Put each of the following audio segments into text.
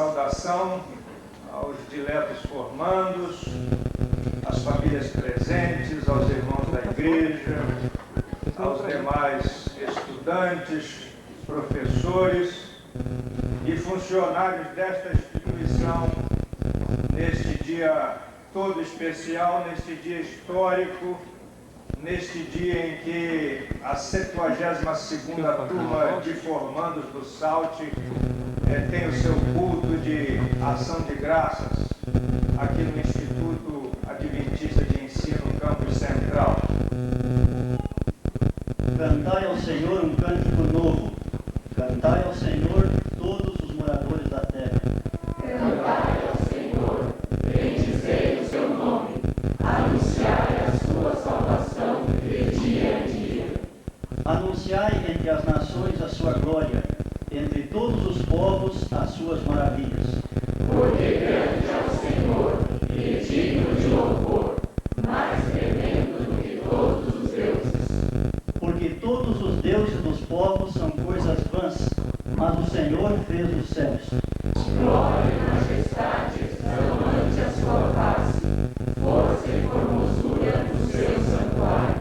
saudação aos diletos formandos, às famílias presentes, aos irmãos da igreja, aos demais estudantes, professores e funcionários desta instituição neste dia todo especial, neste dia histórico, neste dia em que a 72ª turma de formandos do SALT tem o seu culto de ação de graças aqui no Instituto Adventista de Ensino Campus Central. Cantai ao Senhor um cântico novo, cantai ao Senhor todos os moradores da terra. Cantai ao Senhor, bendizei o seu nome, anunciai a sua salvação de dia em dia. Anunciai entre as nações a sua glória, entre todos os povos as suas maravilhas. Porque grande é o Senhor e digno de louvor, mais tremendo do que todos os deuses. Porque todos os deuses dos povos são coisas vãs, mas o Senhor fez os céus. Glória e majestade são ante a sua face, força e formosura do seu santuário.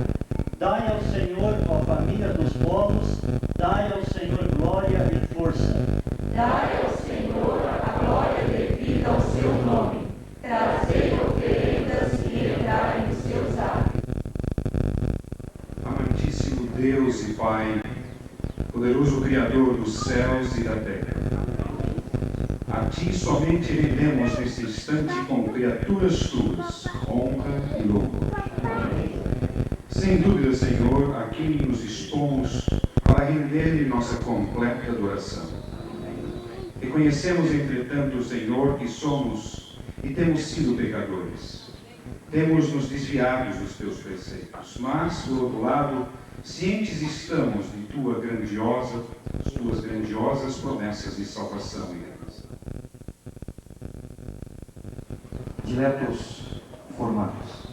Dai ao Senhor, ó família dos povos, dai ao Senhor glória e força. Dai ao Senhor a glória devida ao seu nome, trazei oferendas e entrai nos seus atos. Amantíssimo Deus e Pai, poderoso Criador dos céus e da terra, a Ti somente rendemos neste instante com criaturas Tuas, honra e louvor. Sem dúvida, Senhor, a quem nos expomos para render nossa completa adoração. Reconhecemos, entretanto, Senhor, que somos e temos sido pecadores. Temos nos desviado dos Teus preceitos, mas, por outro lado, cientes estamos de Tuas grandiosas promessas de salvação e redenção. Diletos formados,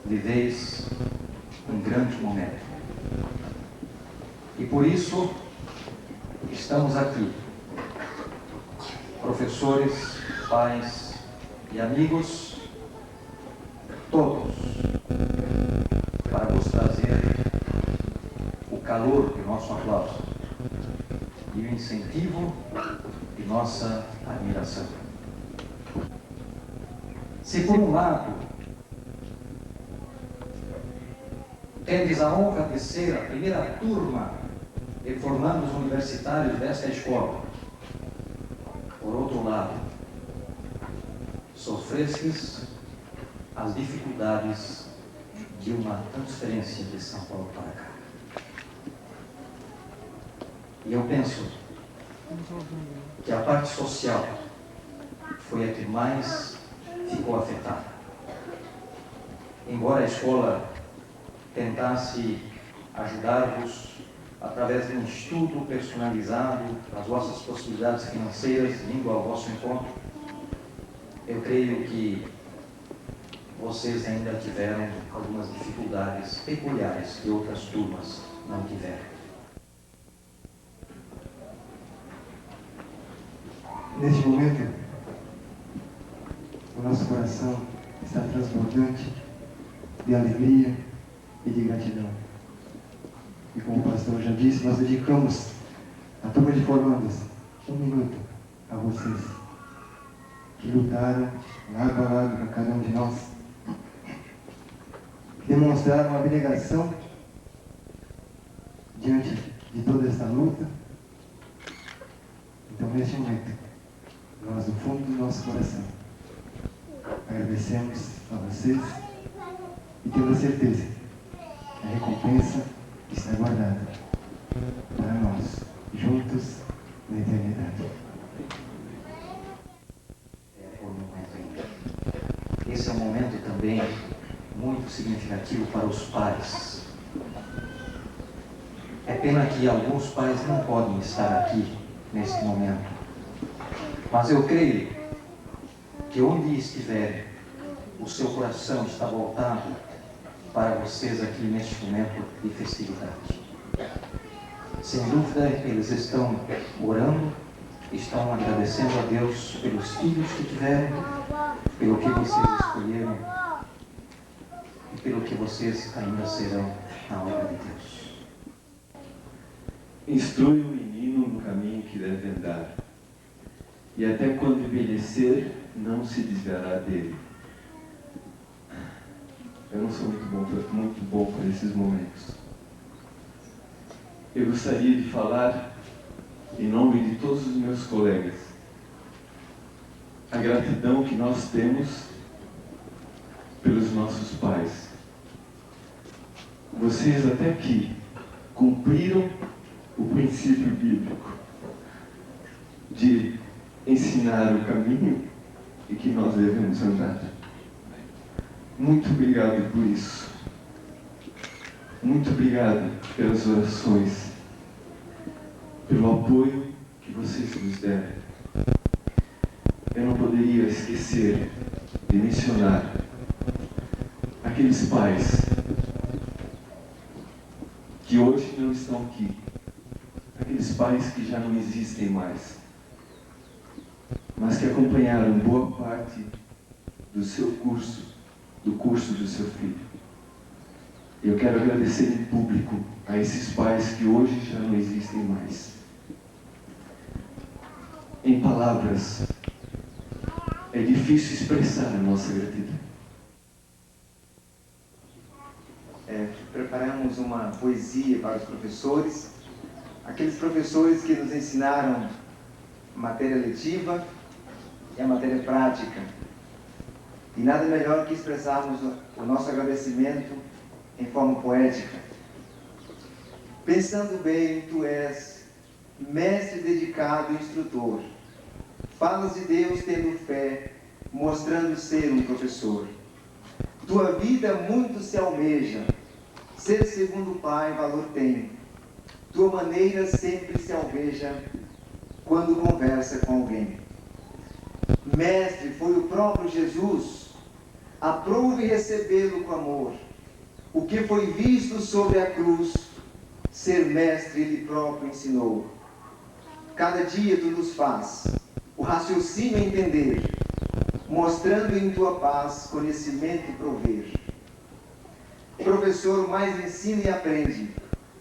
viveis um grande momento. E por isso estamos aqui, professores, pais e amigos, todos, para vos trazer o calor de nosso aplauso e o incentivo de nossa admiração. Se por um lado tendes a honra de ser a primeira turma de formandos universitários desta escola, por outro lado, sofrestes as dificuldades de uma transferência de São Paulo para cá. E eu penso que a parte social foi a que mais ficou afetada. Embora a escola tentasse ajudar-vos através de um estudo personalizado, as vossas possibilidades financeiras vindo ao vosso encontro, eu creio que vocês ainda tiveram algumas dificuldades peculiares que outras turmas não tiveram. Neste momento, o nosso coração está transbordante de alegria e de gratidão. E como o pastor já disse, nós dedicamos a turma de formandos 1 minuto a vocês, que lutaram lado a lado com cada um de nós, que demonstraram uma abnegação diante de toda esta luta. Então, neste momento, nós, do fundo do nosso coração, agradecemos a vocês e temos a certeza que a recompensa está guardada para nós, juntos na eternidade. Esse é um momento também muito significativo para os pais. É pena que alguns pais não podem estar aqui neste momento, mas eu creio que onde estiverem, o seu coração está voltado para vocês aqui neste momento de festividade. Sem dúvida, eles estão orando estão agradecendo a Deus pelos filhos que tiveram, pelo que vocês escolheram e pelo que vocês ainda serão na obra de Deus. Instrui o menino no caminho que deve andar, e até quando envelhecer, não se desviará dele. Eu não sou muito bom para esses momentos. Eu gostaria de falar em nome de todos os meus colegas a gratidão que nós temos pelos nossos pais. Vocês até aqui cumpriram o princípio bíblico de ensinar o caminho e que nós devemos andar. Muito obrigado por isso. Muito obrigado pelas orações, pelo apoio que vocês nos deram. Eu não poderia esquecer de mencionar aqueles pais que hoje não estão aqui, aqueles pais que já não existem mais, mas que acompanharam boa parte do seu curso, do curso do seu filho. Eu quero agradecer em público a esses pais que hoje já não existem mais. Em palavras, é difícil expressar a nossa gratidão. Preparamos uma poesia para os professores, aqueles professores que nos ensinaram a matéria letiva e a matéria prática. E nada melhor que expressarmos o nosso agradecimento em forma poética. Pensando bem, tu és mestre dedicado e instrutor. Falas de Deus tendo fé, mostrando ser um professor. Tua vida muito se almeja, ser segundo o Pai valor tem. Tua maneira sempre se alveja quando conversa com alguém. Mestre foi o próprio Jesus, aprove recebê-lo com amor. O que foi visto sobre a cruz, ser mestre ele próprio ensinou. Cada dia tu nos faz o raciocínio entender, mostrando em tua paz conhecimento prover. Professor, mais ensina e aprende,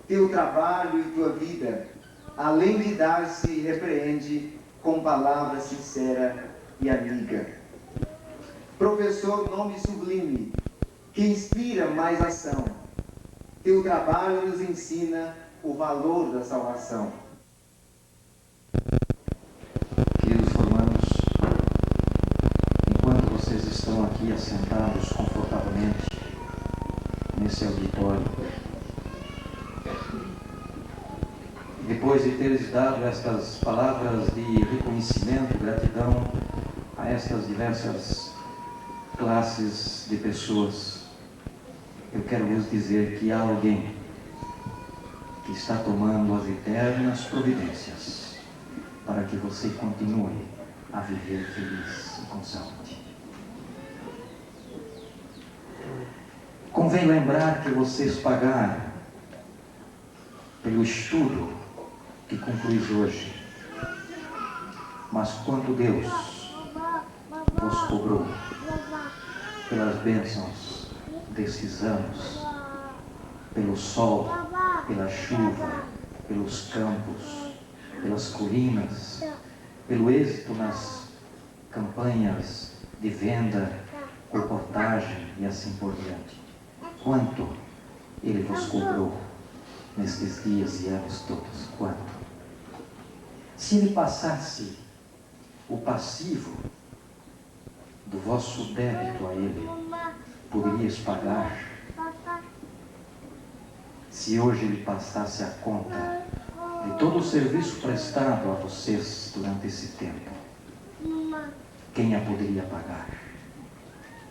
teu trabalho e tua vida, além de dar-se, repreende com palavra sincera e amiga. Professor, nome sublime, que inspira mais ação, teu trabalho nos ensina o valor da salvação. Queridos formandos, enquanto vocês estão aqui assentados confortavelmente nesse auditório, depois de teres dado estas palavras de reconhecimento, gratidão a estas diversas classes de pessoas, eu quero vos dizer que há alguém que está tomando as eternas providências para que você continue a viver feliz e com saúde. Convém lembrar que vocês pagaram pelo estudo que concluís hoje, mas quanto Deus vos cobrou pelas bênçãos desses anos, pelo sol, pela chuva, pelos campos, pelas colinas, pelo êxito nas campanhas de venda, reportagem e assim por diante. Quanto Ele vos cobrou nestes dias e anos todos? Quanto? Se Ele passasse o passivo do vosso débito a Ele, poderias pagar? Se hoje Ele passasse a conta de todo o serviço prestado a vocês durante esse tempo, quem a poderia pagar?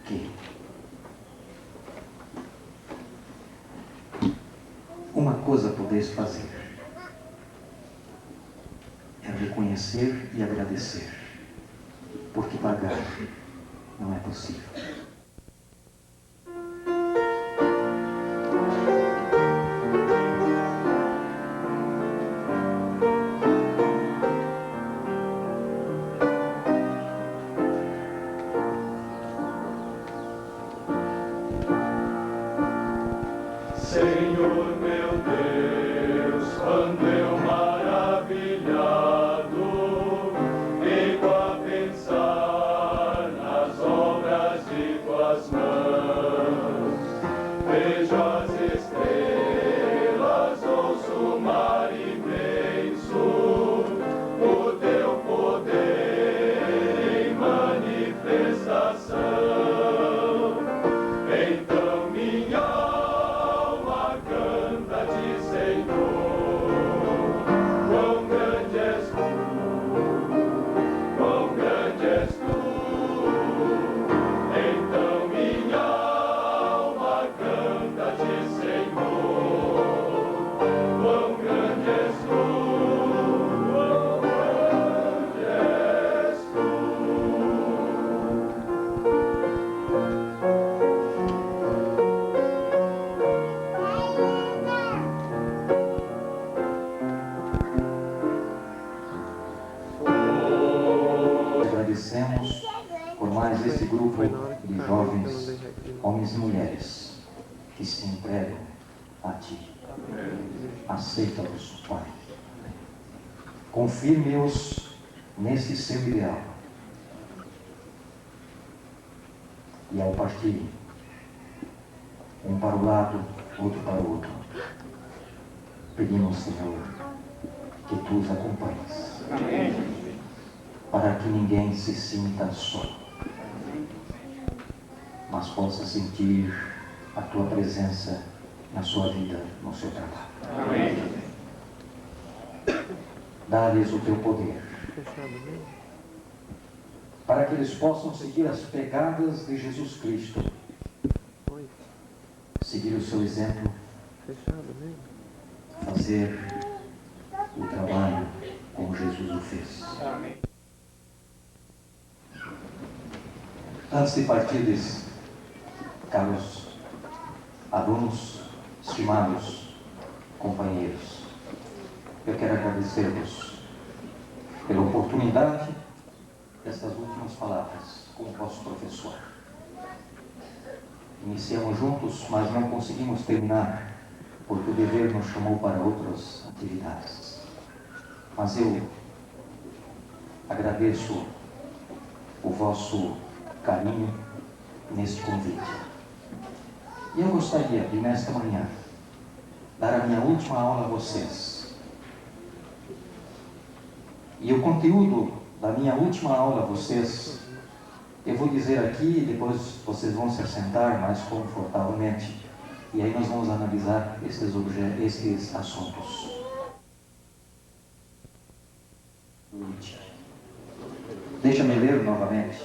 Quem? Uma coisa podeis fazer, é reconhecer e agradecer, porque pagar não é possível. grupo de jovens, homens e mulheres, que se entregam a Ti. Aceita-os, Pai. Confirme-os nesse seu ideal. E ao partirem, um para o lado, outro para o outro, pedimos, Senhor, que Tu os acompanhes. Amém. Para que ninguém se sinta só, mas possa sentir a Tua presença na sua vida, no seu trabalho. Amém. Dá-lhes o Teu poder, para que eles possam seguir as pegadas de Jesus Cristo, seguir o seu exemplo, fazer o trabalho como Jesus o fez. Amém. Antes de partirdes, caros alunos, estimados companheiros, eu quero agradecer-vos pela oportunidade destas últimas palavras como vosso professor. Iniciamos juntos, mas não conseguimos terminar, porque o dever nos chamou para outras atividades. Mas eu agradeço o vosso carinho neste convite. E eu gostaria de, nesta manhã, dar a minha última aula a vocês. E o conteúdo da minha última aula a vocês, eu vou dizer aqui e depois vocês vão se assentar mais confortavelmente. E aí nós vamos analisar esses assuntos. Deixa-me ler novamente.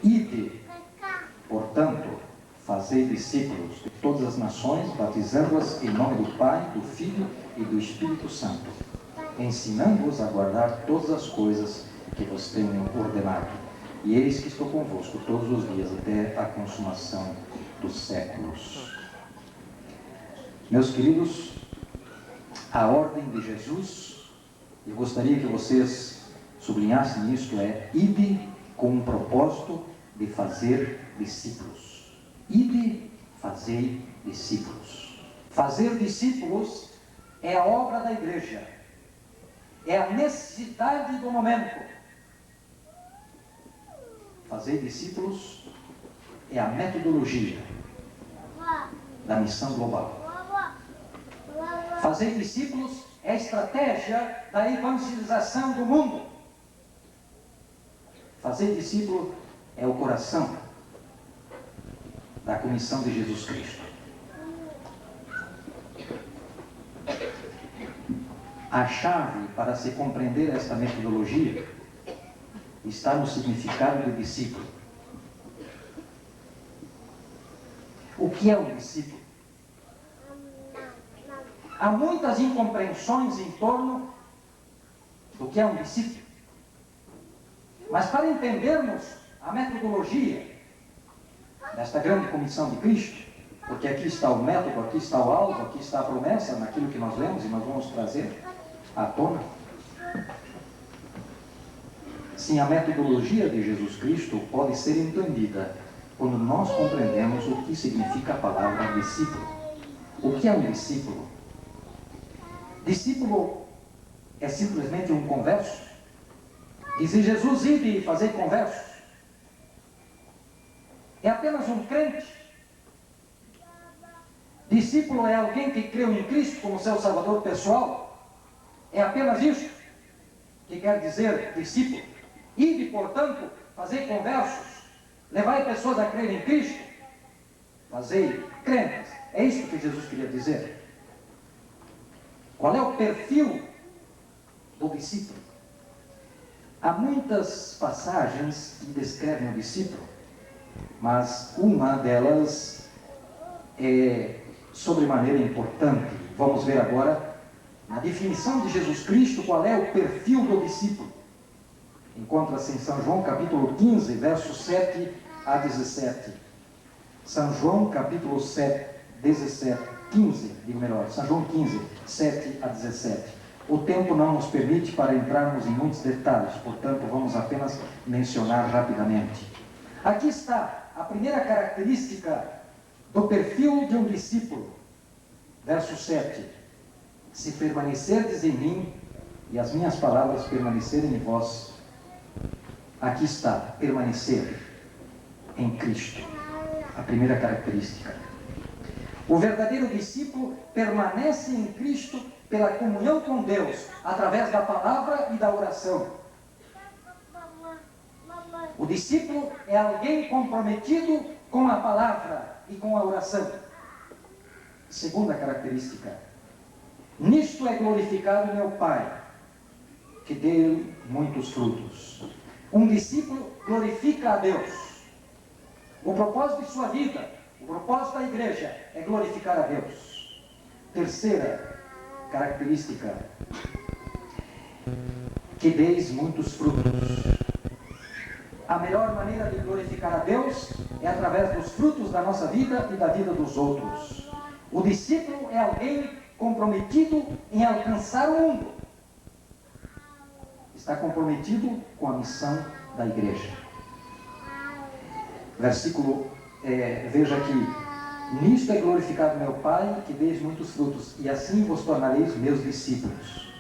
Ide, portanto, fazei discípulos de todas as nações, batizando-as em nome do Pai, do Filho e do Espírito Santo, ensinando-os a guardar todas as coisas que vos tenho ordenado. E eis que estou convosco todos os dias até a consumação dos séculos. Meus queridos, a ordem de Jesus, eu gostaria que vocês sublinhassem isto, é: ide com um propósito de fazer discípulos. Ide, fazei discípulos. Fazer discípulos é a obra da igreja, é a necessidade do momento. Fazer discípulos é a metodologia da missão global. Fazer discípulos é a estratégia da evangelização do mundo. Fazer discípulo é o coração da comissão de Jesus Cristo. A chave para se compreender esta metodologia está no significado de discípulo. O que é um discípulo? Há muitas incompreensões em torno do que é um discípulo. Mas para entendermos a metodologia desta grande comissão de Cristo, porque aqui está o método, aqui está o alvo, aqui está a promessa, naquilo que nós lemos e nós vamos trazer à tona. Sim, a metodologia de Jesus Cristo pode ser entendida quando nós compreendemos o que significa a palavra discípulo. O que é um discípulo? Discípulo é simplesmente um converso? Disse Jesus: ide e fazei conversos. É apenas um crente? Discípulo é alguém que creu em Cristo como seu Salvador pessoal? É apenas isso que quer dizer discípulo? Ide, portanto, fazei conversos, levai pessoas a crer em Cristo, fazei crentes. É isso que Jesus queria dizer. Qual é o perfil do discípulo? Há muitas passagens que descrevem o discípulo, mas uma delas é sobremaneira importante. Vamos ver agora, na definição de Jesus Cristo, qual é o perfil do discípulo. Encontra-se em São João, capítulo 15, versos 7 a 17. São João, capítulo 15, São João 15, 7 a 17. O tempo não nos permite para entrarmos em muitos detalhes, portanto, vamos apenas mencionar rapidamente. Aqui está a primeira característica do perfil de um discípulo. Verso 7. Se permanecerdes em mim e as minhas palavras permanecerem em vós. Aqui está, permanecer em Cristo. A primeira característica. O verdadeiro discípulo permanece em Cristo pela comunhão com Deus, através da palavra e da oração. O discípulo é alguém comprometido com a palavra e com a oração. Segunda característica. Nisto é glorificado meu Pai, que deu muitos frutos. Um discípulo glorifica a Deus. O propósito de sua vida, o propósito da igreja é glorificar a Deus. Terceira característica. Que deis muitos frutos. A melhor maneira de glorificar a Deus é através dos frutos da nossa vida e da vida dos outros. O discípulo é alguém comprometido em alcançar o mundo. Está comprometido com a missão da igreja. Versículo, veja aqui. Nisto é glorificado meu Pai, que deis muitos frutos, e assim vos tornareis meus discípulos.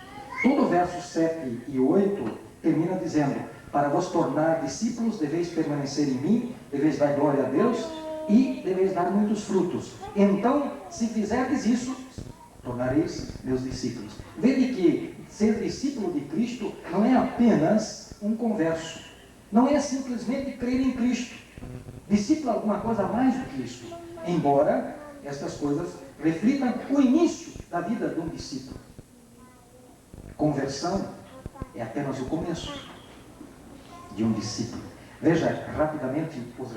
Todo o verso 7 e 8 termina dizendo: para vos tornar discípulos, deveis permanecer em mim, deveis dar glória a Deus e deveis dar muitos frutos. Então, se fizerdes isso, tornareis meus discípulos. Vede que ser discípulo de Cristo não é apenas um converso. Não é simplesmente crer em Cristo. Discípulo é alguma coisa mais do que isso. Embora estas coisas reflitam o início da vida de um discípulo. Conversão é apenas o começo de um discípulo. Veja rapidamente as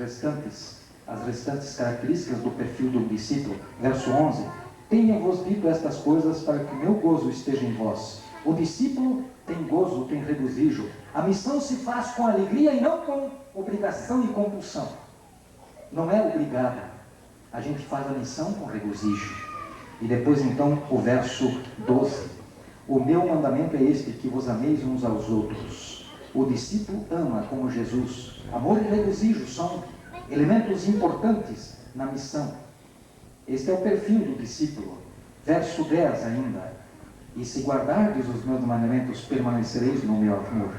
restantes características do perfil de um discípulo. Verso 11. Tenho-vos dito estas coisas para que o meu gozo esteja em vós. O discípulo tem gozo, tem regozijo. A missão se faz com alegria e não com obrigação e compulsão. Não é obrigado. A gente faz a missão com regozijo. E depois então o verso 12. O meu mandamento é este, que vos ameis uns aos outros. O discípulo ama como Jesus. Amor e regozijo são elementos importantes na missão. Este é o perfil do discípulo. Verso 10 ainda. E se guardardes os meus mandamentos, permanecereis no meu amor.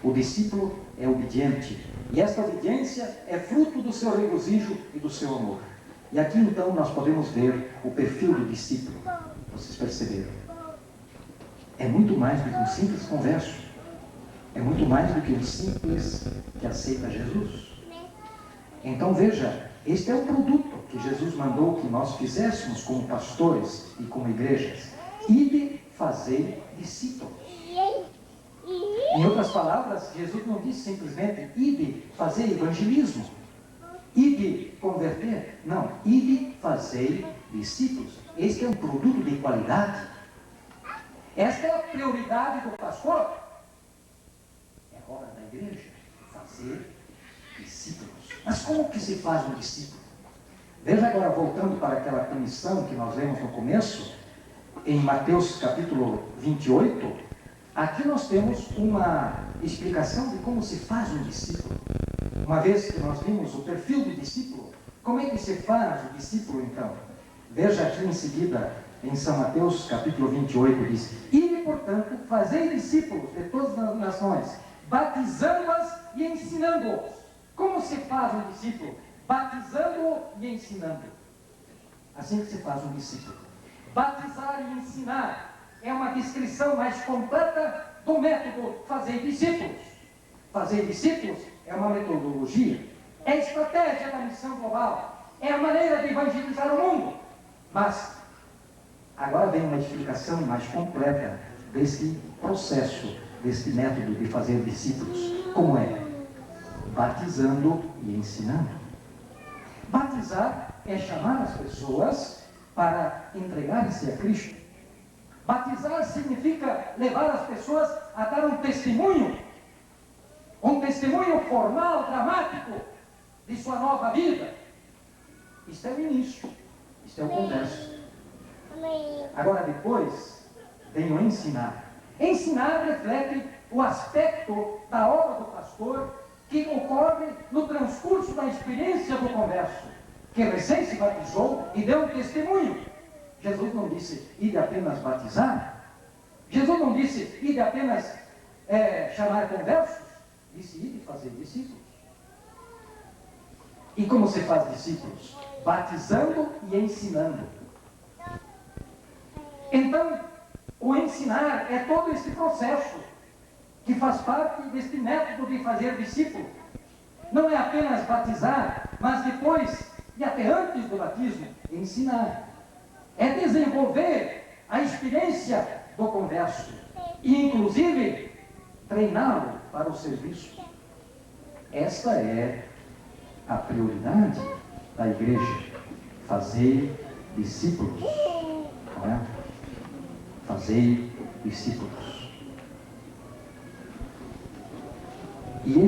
O discípulo é obediente. E esta obediência é fruto do seu regozijo e do seu amor. E aqui então nós podemos ver o perfil do discípulo. Vocês perceberam? É muito mais do que um simples converso. É muito mais do que um simples que aceita Jesus. Então veja, este é o produto que Jesus mandou que nós fizéssemos como pastores e como igrejas. Ide fazer discípulos. Em outras palavras, Jesus não disse simplesmente ide fazer evangelismo, ide converter. Não, ide fazer discípulos. Este é um produto de qualidade. Esta é a prioridade do pastor. É hora da igreja fazer discípulos. Mas como que se faz um discípulo? Veja agora, voltando para aquela comissão que nós lemos no começo, em Mateus capítulo 28, aqui nós temos uma explicação de como se faz um discípulo. Uma vez que nós vimos o perfil do discípulo, como é que se faz o discípulo então? Veja aqui em seguida, em São Mateus capítulo 28, diz: ide, portanto, fazei discípulos de todas as nações, batizando-as e ensinando-os. Como se faz um discípulo? Batizando e ensinando. Assim que se faz um discípulo. Batizar e ensinar é uma descrição mais completa do método fazer discípulos. Fazer discípulos é uma metodologia, é a estratégia da missão global, é a maneira de evangelizar o mundo. Mas agora vem uma explicação mais completa desse processo, desse método de fazer discípulos. Como é? Batizando e ensinando. Batizar é chamar as pessoas para entregarem-se a Cristo. Batizar significa levar as pessoas a dar um testemunho formal, dramático, de sua nova vida. Isto é o início, isto é o começo. Agora depois vem o ensinar. Ensinar reflete o aspecto da obra do pastor que ocorre no transcurso da experiência do converso, que recém se batizou e deu um testemunho. Jesus não disse, ide apenas batizar. Jesus não disse, ide apenas chamar conversos. Disse, ide fazer discípulos. E como se faz discípulos? Batizando e ensinando. Então, o ensinar é todo esse processo que faz parte deste método de fazer discípulo. Não é apenas batizar, mas depois, e até antes do batismo, ensinar. É desenvolver a experiência do converso e, inclusive, treiná-lo para o serviço. Esta é a prioridade da igreja, fazer discípulos, não é? Fazer discípulos. E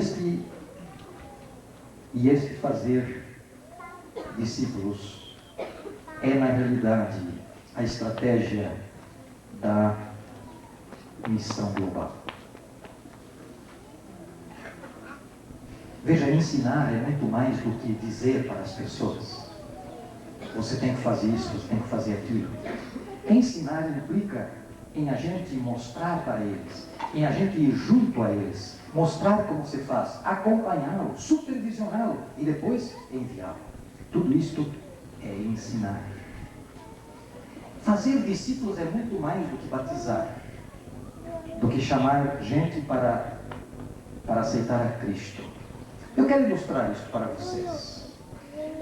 este fazer discípulos é, na realidade, a estratégia da missão global. Veja, ensinar é muito mais do que dizer para as pessoas: você tem que fazer isso, você tem que fazer aquilo. Ensinar implica em a gente mostrar para eles, em a gente ir junto a eles, mostrar como se faz, acompanhá-lo, supervisioná-lo e depois enviá-lo. Tudo isto é ensinar. Fazer discípulos é muito mais do que batizar, do que chamar gente para aceitar a Cristo. Eu quero ilustrar isso para vocês.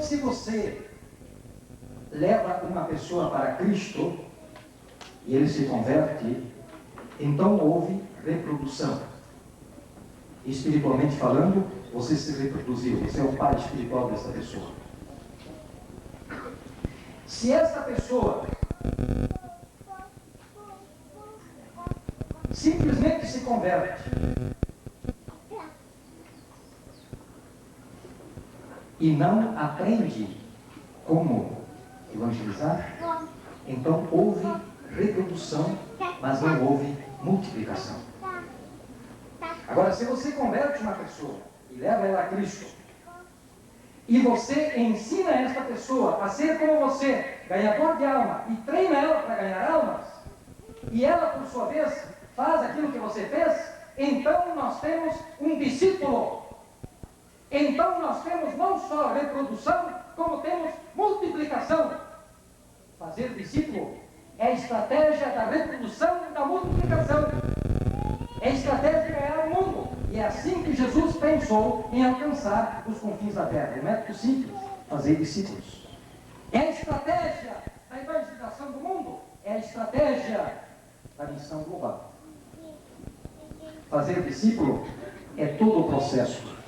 Se você leva uma pessoa para Cristo e ele se converte, então houve reprodução. Espiritualmente falando, você se reproduziu, você é o pai espiritual dessa pessoa. Se essa pessoa simplesmente se converte e não aprende como evangelizar, então houve reprodução, mas não houve multiplicação. Agora, se você converte uma pessoa e leva ela a Cristo, e você ensina esta pessoa a ser como você, ganhador de alma, e treina ela para ganhar almas, e ela, por sua vez, faz aquilo que você fez, então nós temos um discípulo. Então nós temos não só reprodução, como temos multiplicação. Fazer discípulo é a estratégia da reprodução e da multiplicação. É a estratégia de ganhar o mundo. E é assim que Jesus pensou em alcançar os confins da terra. É um método simples, fazer discípulos. É a estratégia da evangelização do mundo. É a estratégia da missão global. Fazer discípulo é todo o processo.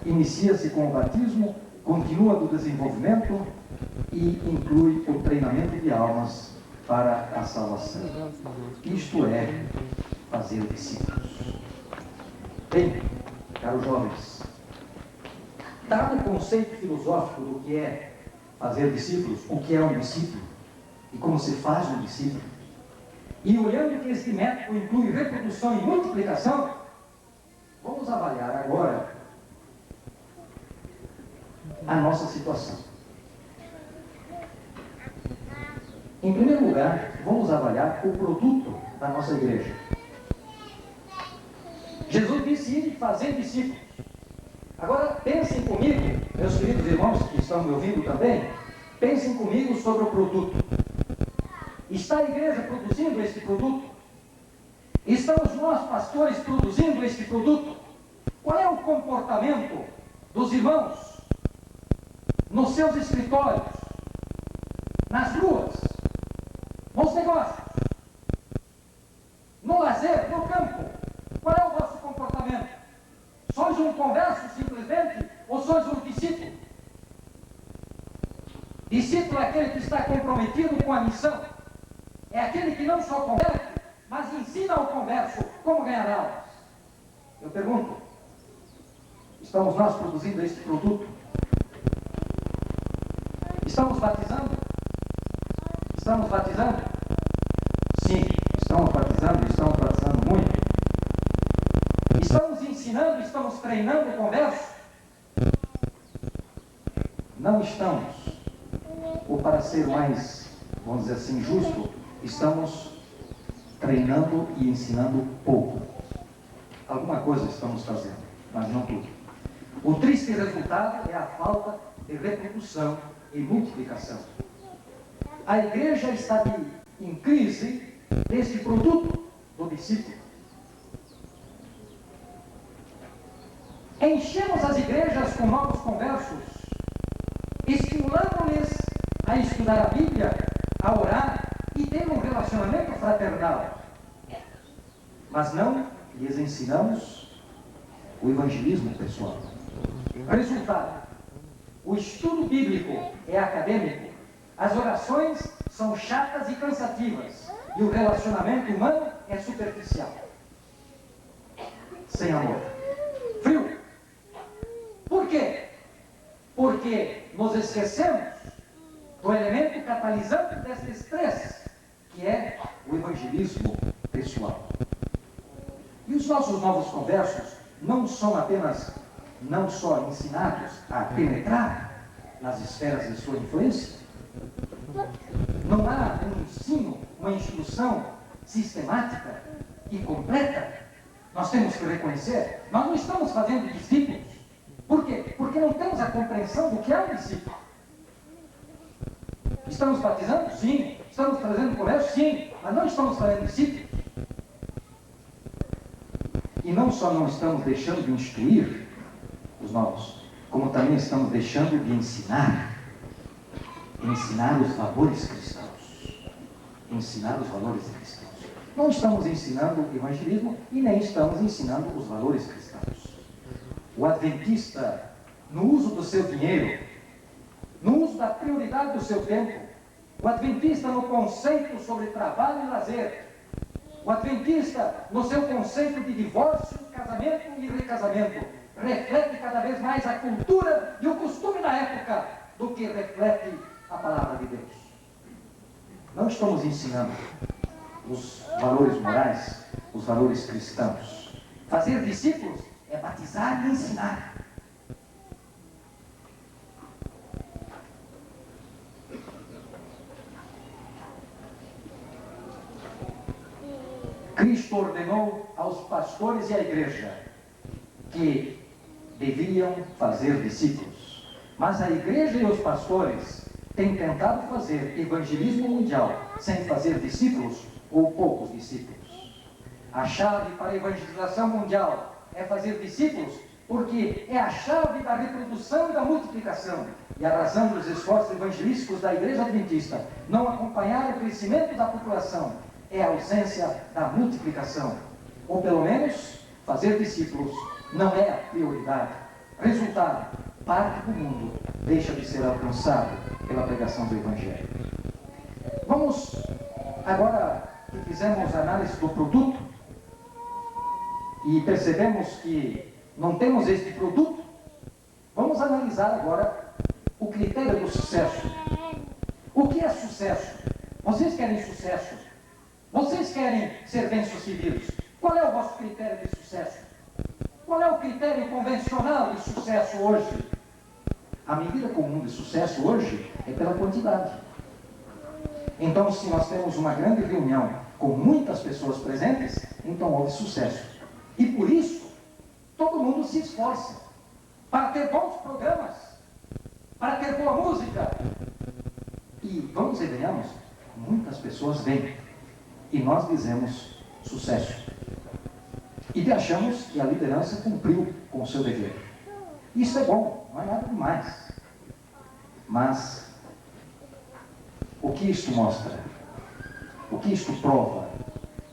Inicia-se com o batismo, continua do desenvolvimento e inclui o treinamento de almas para a salvação. Isto é fazer discípulos. Bem, caros jovens, dado o conceito filosófico do que é fazer discípulos, o que é um discípulo e como se faz um discípulo, e olhando que este método inclui reprodução e multiplicação, vamos avaliar agora a nossa situação. Em primeiro lugar, vamos avaliar o produto da nossa igreja. Jesus disse: ide fazer discípulos. Agora pensem comigo, meus queridos irmãos que estão me ouvindo também, pensem comigo sobre o produto. Está a igreja produzindo este produto? Estamos nós, pastores, produzindo este produto? Qual é o comportamento dos irmãos nos seus escritórios, nas ruas, nos negócios, no lazer, no campo? Qual é o vosso comportamento? Sois um converso simplesmente ou sois um discípulo? Discípulo é aquele que está comprometido com a missão. É aquele que não só converte, mas ensina ao converso como ganhar almas. Eu pergunto, estamos nós produzindo este produto? Estamos batizando? Estamos batizando? Sim, estamos batizando muito. Estamos ensinando, estamos treinando o converso? não estamos, ou para ser mais, vamos dizer assim, justo, estamos treinando e ensinando pouco. Alguma coisa estamos fazendo, mas não tudo. O triste resultado é a falta de reprodução e multiplicação. A igreja está em crise deste produto do discípulo. Enchemos as igrejas com novos conversos, estimulando-lhes a estudar a Bíblia, a orar e ter um relacionamento fraternal. Mas não lhes ensinamos o evangelismo pessoal. Resultado: o estudo bíblico é acadêmico, as orações são chatas e cansativas, e o relacionamento humano é superficial. Sem amor. Frio. Por quê? Porque nos esquecemos do elemento catalisante deste estresse, que é o evangelismo pessoal. E os nossos novos conversos não são apenas, não só ensinados a penetrar nas esferas de sua influência. Não há um ensino, uma instrução sistemática e completa. Nós temos que reconhecer, nós não estamos fazendo discípulos. Por quê? Porque não temos a compreensão do que é um discípulo. Estamos batizando? Sim. Estamos trazendo comércio? Sim. Mas não estamos fazendo discípulos. E não só não estamos deixando de instruir os novos, como também estamos deixando de ensinar os valores cristãos. Ensinar os valores cristãos. Não estamos ensinando o evangelismo e nem estamos ensinando os valores cristãos. O adventista, no uso do seu dinheiro, no uso da prioridade do seu tempo, o adventista no conceito sobre trabalho e lazer, o adventista no seu conceito de divórcio, casamento e recasamento, reflete cada vez mais a cultura e o costume da época do que reflete a palavra de Deus. Não estamos ensinando os valores morais, os valores cristãos. Fazer discípulos é batizar e ensinar. Cristo ordenou aos pastores e à igreja que deviam fazer discípulos. Mas a igreja e os pastores têm tentado fazer evangelismo mundial sem fazer discípulos ou poucos discípulos. A chave para a evangelização mundial é fazer discípulos, porque é a chave da reprodução e da multiplicação. E a razão dos esforços evangelísticos da Igreja Adventista não acompanhar o crescimento da população é a ausência da multiplicação. Ou pelo menos, fazer discípulos não é a prioridade. Resultado: parte do mundo deixa de ser alcançado pela pregação do Evangelho. Vamos, agora que fizemos análise do produto e percebemos que não temos este produto, vamos analisar agora o critério do sucesso. O que é sucesso? Vocês querem sucesso? Vocês querem ser bem-sucedidos? Qual é o vosso critério de sucesso? Qual é o critério convencional de sucesso hoje? A medida comum de sucesso hoje é pela quantidade. Então, se nós temos uma grande reunião com muitas pessoas presentes, então houve sucesso. E por isso, todo mundo se esforça para ter bons programas, para ter boa música. E, vamos e venhamos, muitas pessoas vêm. E nós dizemos sucesso. E achamos que a liderança cumpriu com o seu dever. Isso é bom, não é nada demais. Mas, o que isto mostra? O que isto prova?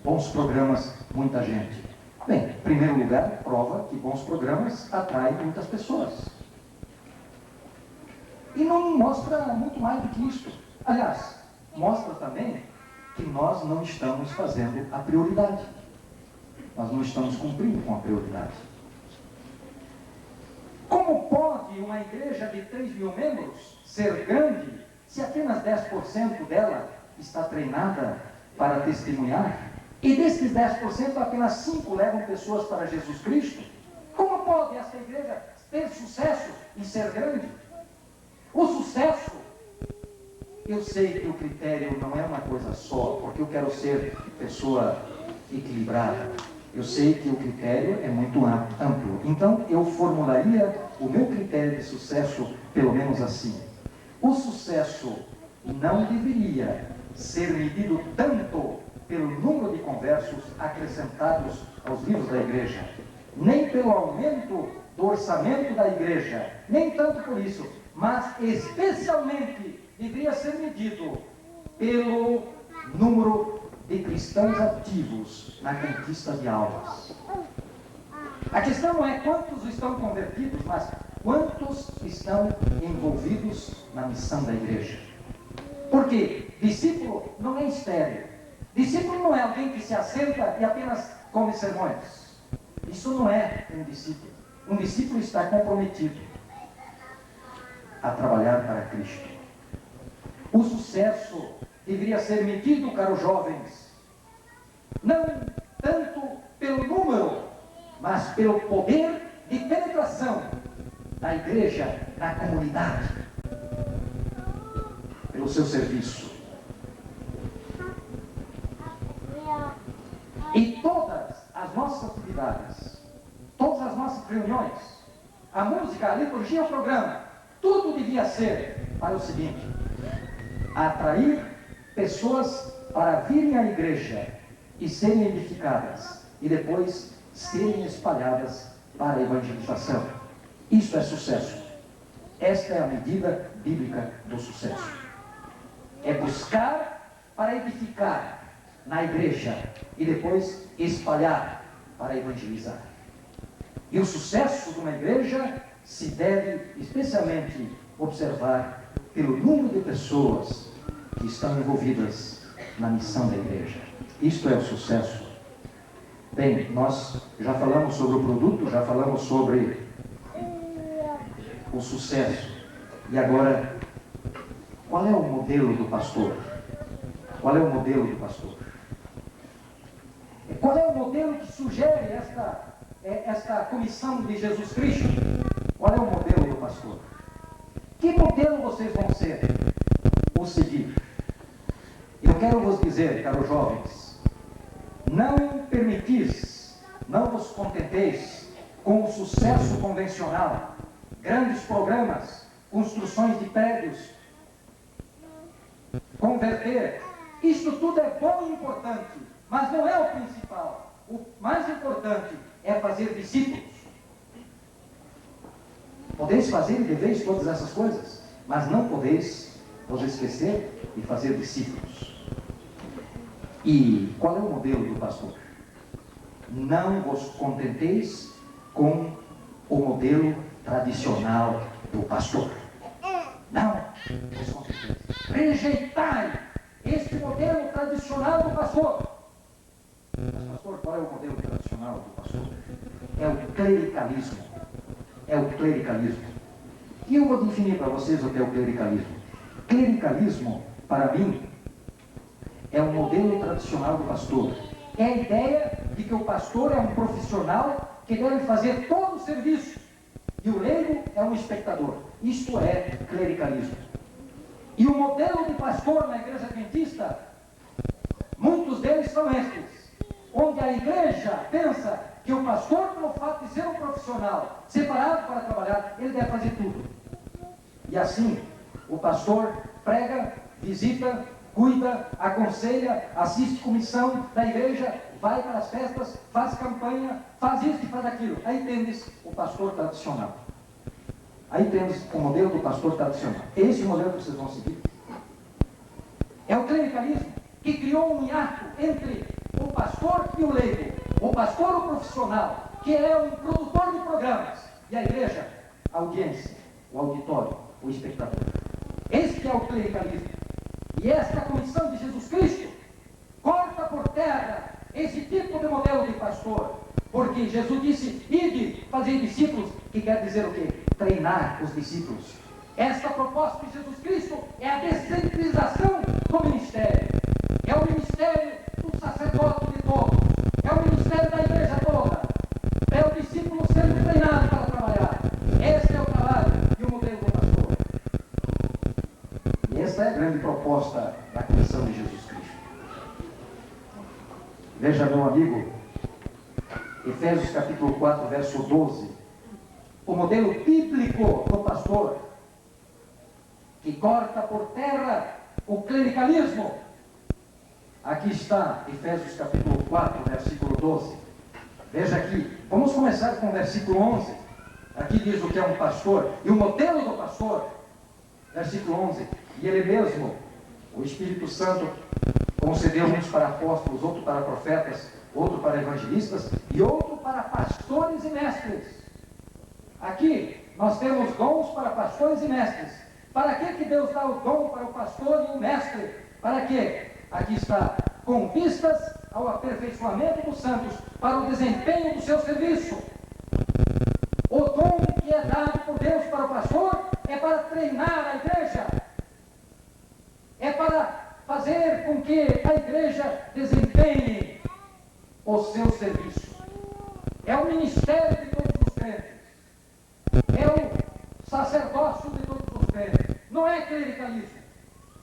Bons programas, muita gente. Bem, em primeiro lugar, prova que bons programas atraem muitas pessoas. E não mostra muito mais do que isto. Aliás, mostra também que nós não estamos fazendo a prioridade. Nós não estamos cumprindo com a prioridade. Como pode uma igreja de 3.000 membros ser grande se apenas 10% dela está treinada para testemunhar? E desses 10%, apenas 5 levam pessoas para Jesus Cristo? Como pode essa igreja ter sucesso e ser grande? O sucesso, eu sei que o critério não é uma coisa só, porque eu quero ser pessoa equilibrada. Eu sei que o critério é muito amplo. Então, eu formularia o meu critério de sucesso pelo menos assim. O sucesso não deveria ser medido tanto pelo número de conversos acrescentados aos livros da igreja, nem pelo aumento do orçamento da igreja, nem tanto por isso, mas especialmente deveria ser medido pelo número de cristãos ativos na conquista de almas. A questão não é quantos estão convertidos, mas quantos estão envolvidos na missão da igreja. Porque discípulo não é estéril. Discípulo não é alguém que se assenta e apenas come sermões. Isso não é um discípulo. Um discípulo está comprometido a trabalhar para Cristo. O sucesso deveria ser medido, caros jovens, não tanto pelo número, mas pelo poder de penetração da igreja na comunidade, pelo seu serviço. E todas as nossas atividades, todas as nossas reuniões, a música, a liturgia, o programa, tudo devia ser para o seguinte: atrair pessoas para virem à igreja e serem edificadas e depois serem espalhadas para a evangelização. Isto é sucesso. Esta é a medida bíblica do sucesso. É buscar para edificar na igreja e depois espalhar para evangelizar. E o sucesso de uma igreja se deve especialmente observar pelo número de pessoas que estão envolvidas na missão da igreja. Isto é o sucesso. Bem, nós já falamos sobre o produto, já falamos sobre o sucesso. E agora, qual é o modelo do pastor? Qual é o modelo do pastor? Qual é o modelo que sugere esta comissão de Jesus Cristo? Qual é o modelo do pastor? Que modelo vocês vão ser ou seguir? Eu quero vos dizer, caros jovens, não permitis, não vos contenteis com o sucesso convencional, grandes programas, construções de prédios, converter. Isto tudo é bom e importante, mas não é o principal. O mais importante é fazer discípulos. Podeis fazer e deveis todas essas coisas, mas não podeis vos esquecer de fazer discípulos. E qual é o modelo do pastor? Não vos contenteis com o modelo tradicional do pastor. Não vos contenteis. Rejeitai este modelo tradicional do pastor. Mas, pastor, qual é o modelo tradicional do pastor? É o clericalismo. É o clericalismo. E eu vou definir para vocês o que é o clericalismo. Clericalismo, para mim, é o modelo tradicional do pastor. É a ideia de que o pastor é um profissional que deve fazer todo o serviço e o leigo é um espectador. Isto é clericalismo. E o modelo de pastor na igreja adventista, muitos deles são estes, onde a igreja pensa que o pastor, pelo fato de ser um profissional separado para trabalhar, ele deve fazer tudo. E assim, o pastor prega, visita, cuida, aconselha, assiste comissão da igreja, vai para as festas, faz campanha, faz isso e faz aquilo. Aí temos o pastor tradicional. Aí temos o modelo do pastor tradicional. Esse é o modelo que vocês vão seguir. É o clericalismo que criou um hiato entre o pastor e o leigo. O pastor, o profissional, que é um produtor de programas, e a igreja, a audiência, o auditório, o espectador. Este é o clericalismo. E esta comissão de Jesus Cristo corta por terra esse tipo de modelo de pastor. Porque Jesus disse, ide fazer discípulos, que quer dizer o quê? Treinar os discípulos. Esta proposta de Jesus Cristo é a descentralização do ministério. É o ministério do sacerdote de todos. É o ministério da igreja toda. É o discípulo sendo treinado para trabalhar. Esse é o trabalho e o modelo do pastor. Veja, meu amigo, Efésios capítulo 4, verso 12. O modelo bíblico do pastor que corta por terra o clericalismo. Aqui está, Efésios capítulo 4, versículo 12. Veja aqui, vamos começar com o versículo 11. Aqui diz o que é um pastor, e o modelo do pastor. Versículo 11. E ele mesmo, o Espírito Santo, concedeu uns para apóstolos, outro para profetas, outro para evangelistas, e outro para pastores e mestres. Aqui, nós temos dons para pastores e mestres. Para que Deus dá o dom para o pastor e o mestre? Para quê? Aqui está, com vistas ao aperfeiçoamento dos santos, para o desempenho do seu serviço. O dom que é dado por Deus para o pastor é para treinar a igreja, é para fazer com que a igreja desempenhe o seu serviço. É o ministério de todos os crentes, é o sacerdócio de todos os crentes, não é clericalismo.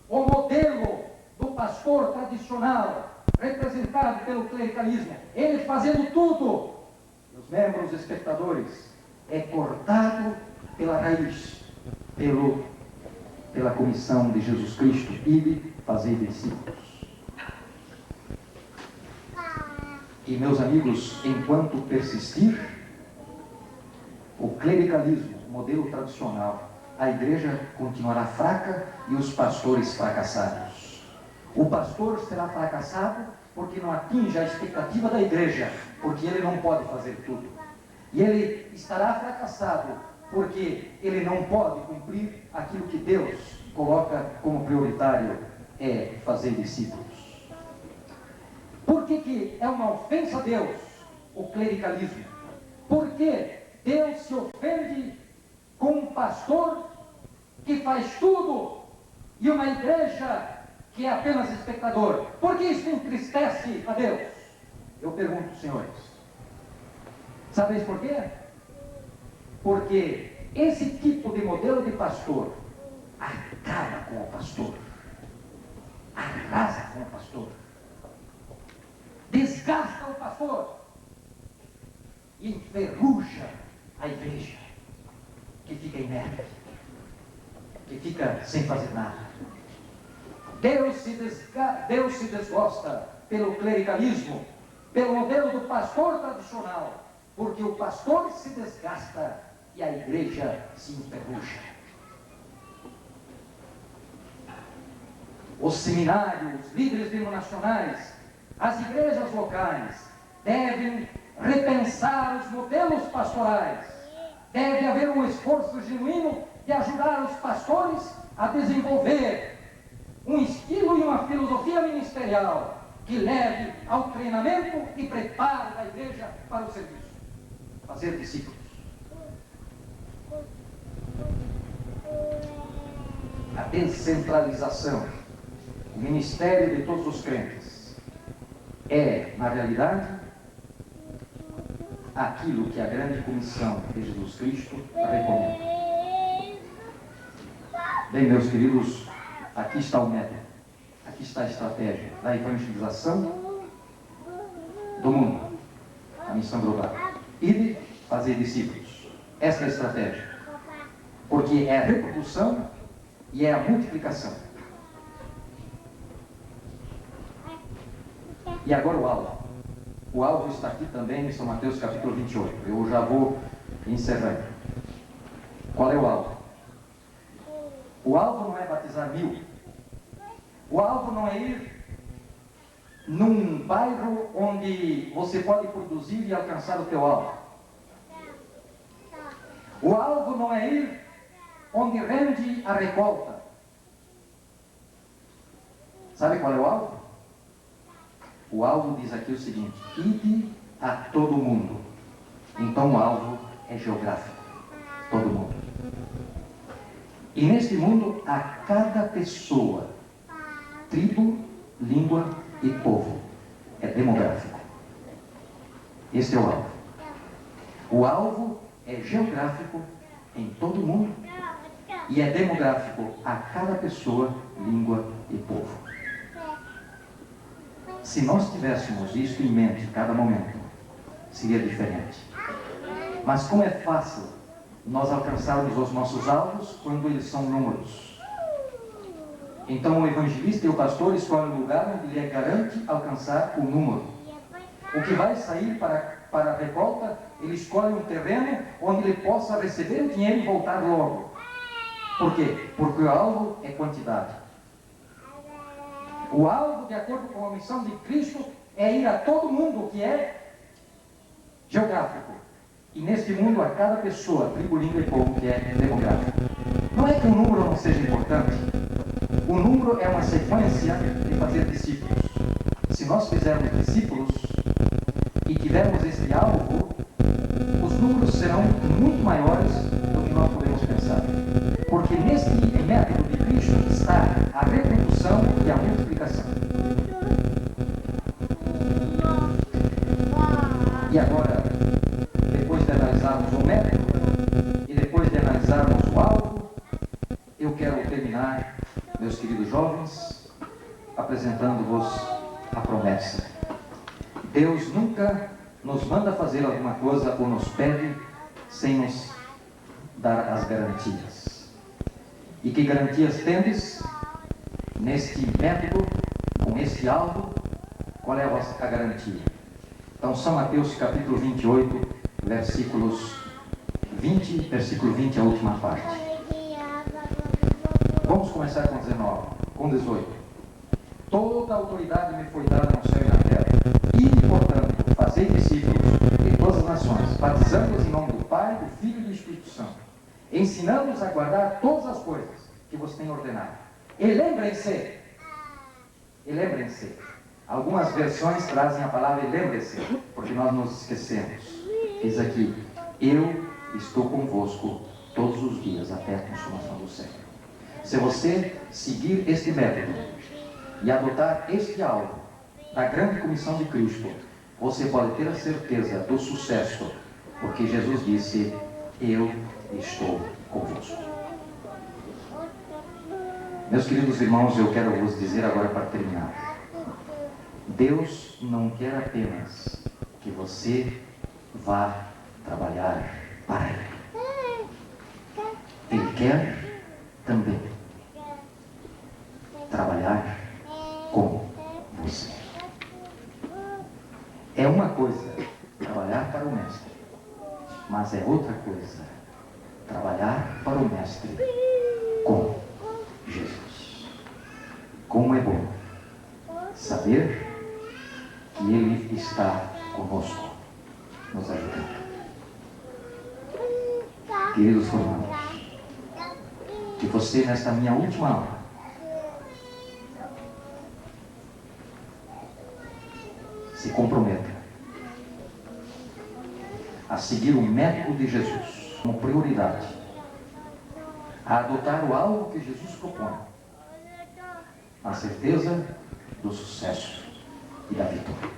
O modelo do pastor tradicional, representado pelo clericalismo, ele fazendo tudo, os membros espectadores, é cortado pela raiz, pela comissão de Jesus Cristo, ide fazer discípulos. E, meus amigos, enquanto persistir o clericalismo, o modelo tradicional, a igreja continuará fraca e os pastores fracassados. O pastor será fracassado porque não atinge a expectativa da igreja, porque ele não pode fazer tudo. E ele estará fracassado porque ele não pode cumprir aquilo que Deus coloca como prioritário, é fazer discípulos. Por que é uma ofensa a Deus o clericalismo? Porque Deus se ofende com um pastor que faz tudo e uma igreja que é apenas espectador. Por que isso entristece a Deus? Eu pergunto, senhores. Sabeis por quê? Porque esse tipo de modelo de pastor acaba com o pastor, arrasa com o pastor, desgasta o pastor e enferruja a igreja, que fica inerte, que fica sem fazer nada. Deus se desgosta pelo clericalismo, pelo modelo do pastor tradicional, porque o pastor se desgasta e a igreja se enferruja. Os seminários, os líderes denominacionais, as igrejas locais devem repensar os modelos pastorais. Deve haver um esforço genuíno de ajudar os pastores a desenvolver um estilo e uma filosofia ministerial que leve ao treinamento e preparo da igreja para o serviço. Fazer discípulos. A descentralização, o ministério de todos os crentes, é, na realidade, aquilo que a grande comissão de Jesus Cristo recomenda. Bem, meus queridos, aqui está o método, aqui está a estratégia da evangelização do mundo, a missão global. Ide fazer discípulos. Esta é a estratégia, porque é a reprodução e é a multiplicação. E agora o alvo. O alvo está aqui também em São Mateus capítulo 28. Eu já vou encerrando. Qual é o alvo? O alvo não é batizar 1000. O alvo não é ir num bairro onde você pode produzir e alcançar o teu alvo. O alvo não é ir onde rende a recolta. Sabe qual é o alvo? O alvo diz aqui o seguinte: ide a todo mundo. Então o alvo é geográfico. Todo mundo. E neste mundo, a cada pessoa, tribo, língua e povo. É demográfico. Este é o alvo. O alvo é geográfico em todo mundo e é demográfico a cada pessoa, língua e povo. Se nós tivéssemos isso em mente em cada momento, seria diferente. Mas como é fácil nós alcançarmos os nossos alvos quando eles são números. Então o evangelista e o pastor escolhem um lugar onde lhe garante alcançar o número. O que vai sair para a revolta, ele escolhe um terreno onde ele possa receber o dinheiro e voltar logo. Por quê? Porque o alvo é quantidade. O alvo, de acordo com a missão de Cristo, é ir a todo mundo, que é geográfico. E neste mundo, a cada pessoa, tribo, língua e povo, que é demográfico. Não é que o número não seja importante. O número é uma sequência de fazer discípulos. Se nós fizermos discípulos e tivermos este alvo, os números serão muito maiores do que nós podemos pensar. Porque neste método de Cristo está a reprodução e a multiplicação. E agora, depois de analisarmos o método e depois de analisarmos o alvo, eu quero terminar, meus queridos jovens, apresentando-vos a promessa. Deus nunca nos manda fazer alguma coisa ou nos pede sem nos dar as garantias. E que garantias tendes neste método, com este alvo? Qual é a garantia? Então, São Mateus capítulo 28, versículo 20, a última parte. Vamos começar com 19, com 18. Toda a autoridade me foi dada no céu e na terra. Ide, portanto, fazei discípulos de todas as nações, batizando-os em nome do Pai, do Filho e do Espírito Santo, ensinando-os a guardar todas as coisas que vos tenho ordenado. E lembrem-se, algumas versões trazem a palavra lembre-se, porque nós nos esquecemos. Diz aqui, eu estou convosco todos os dias até a consumação do século. Se você seguir este método e adotar este alvo da grande comissão de Cristo, você pode ter a certeza do sucesso, porque Jesus disse, eu estou convosco. Meus queridos irmãos, eu quero vos dizer agora para terminar. Deus não quer apenas que você vá trabalhar para Ele. Ele quer também trabalhar com você. É uma coisa trabalhar para o Mestre, mas é outra coisa trabalhar para o Mestre com Jesus. Como é bom saber que Ele está conosco, nos ajudando. Queridos irmãos, que você, nesta minha última aula, se comprometa a seguir o método de Jesus como prioridade, a adotar o alvo que Jesus propõe, a certeza do sucesso e da vitória.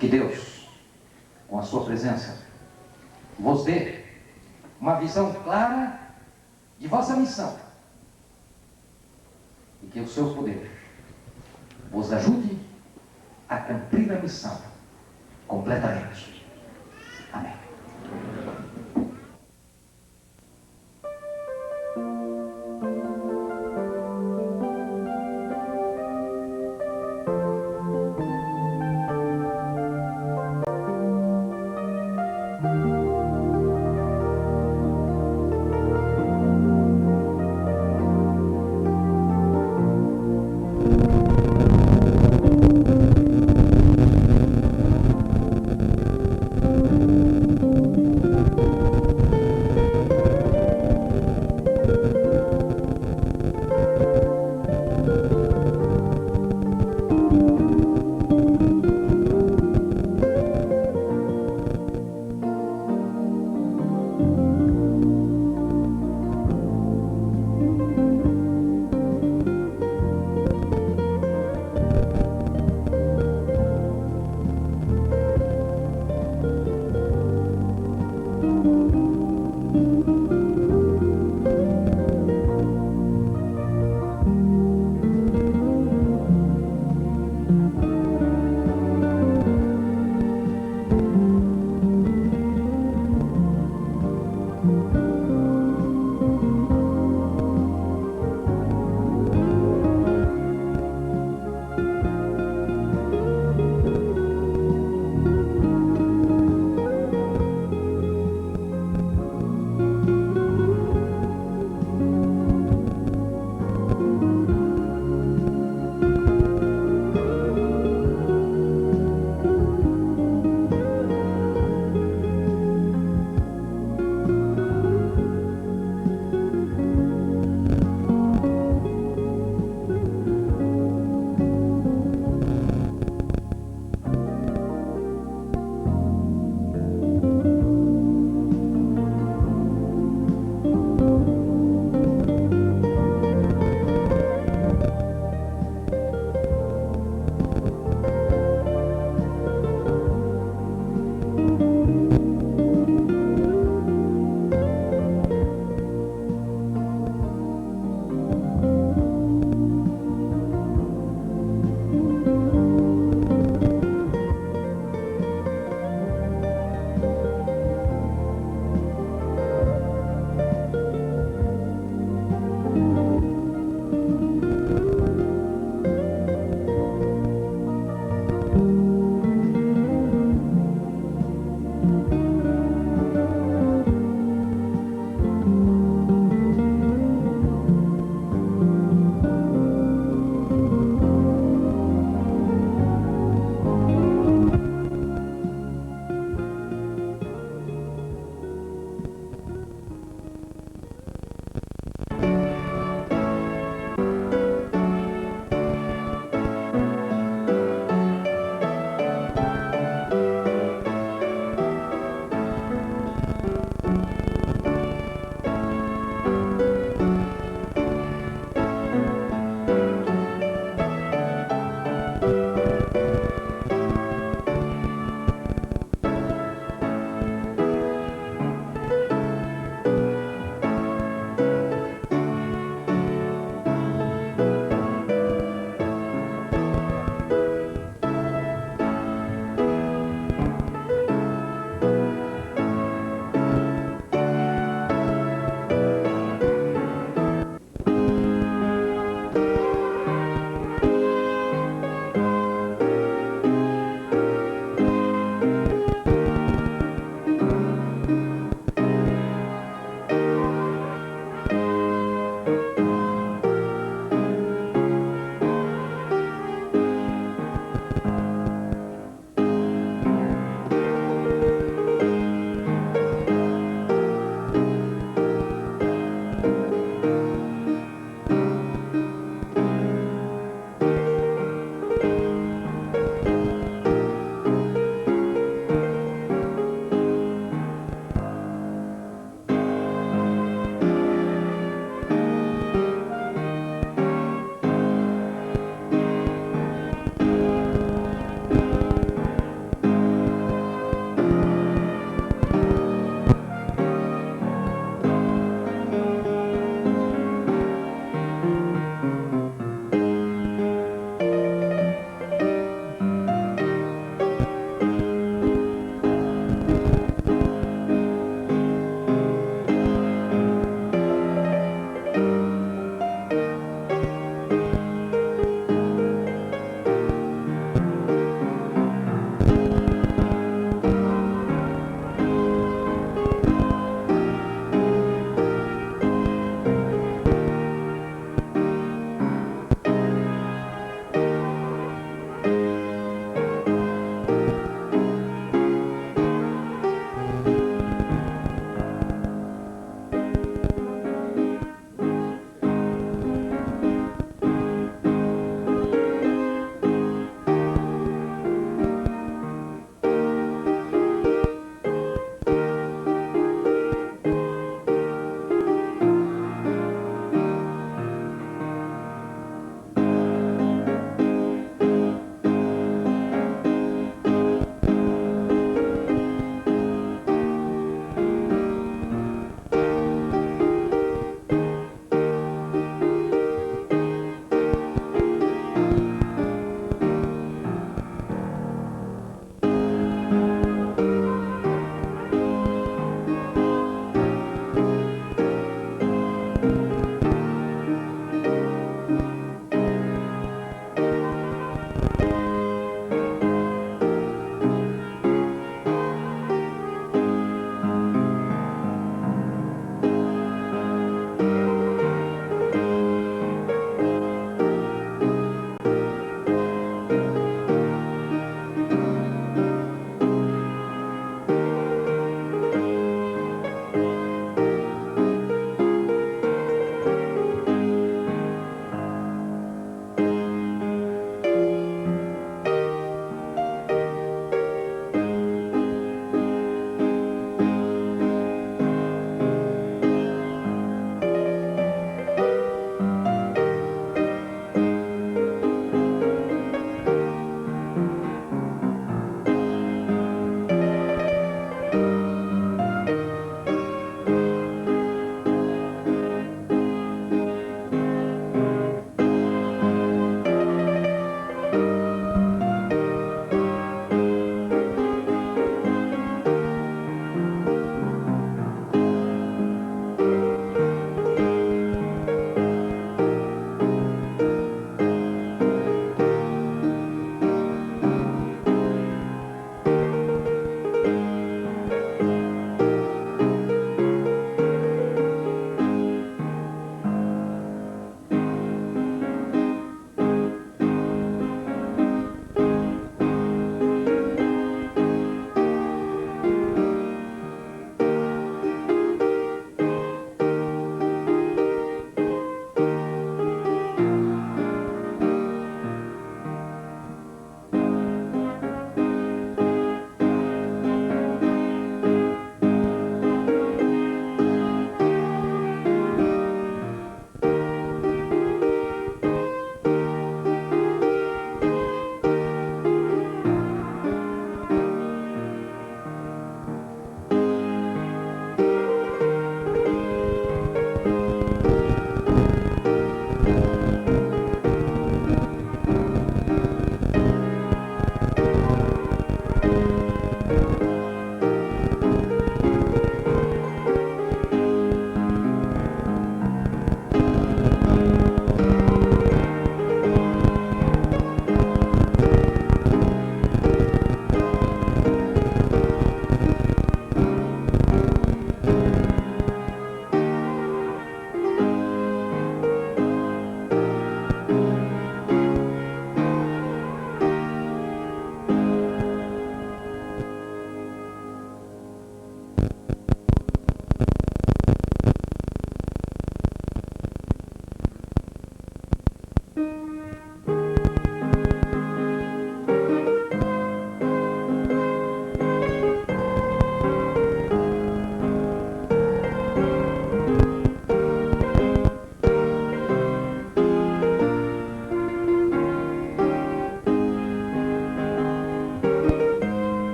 Que Deus, com a sua presença, vos dê uma visão clara de vossa missão e que o seu poder vos ajude a cumprir a missão completamente. Amém.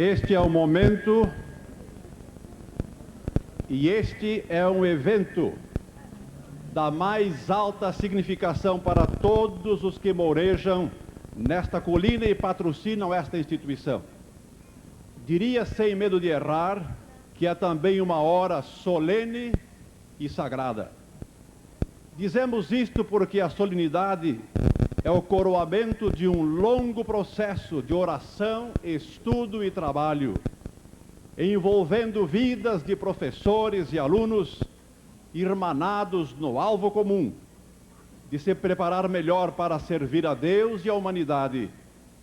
Este é o momento e este é um evento da mais alta significação para todos os que morejam nesta colina e patrocinam esta instituição. Diria, sem medo de errar, que é também uma hora solene e sagrada. Dizemos isto porque a solenidade é o coroamento de um longo processo de oração, estudo e trabalho, envolvendo vidas de professores e alunos irmanados no alvo comum, de se preparar melhor para servir a Deus e a humanidade,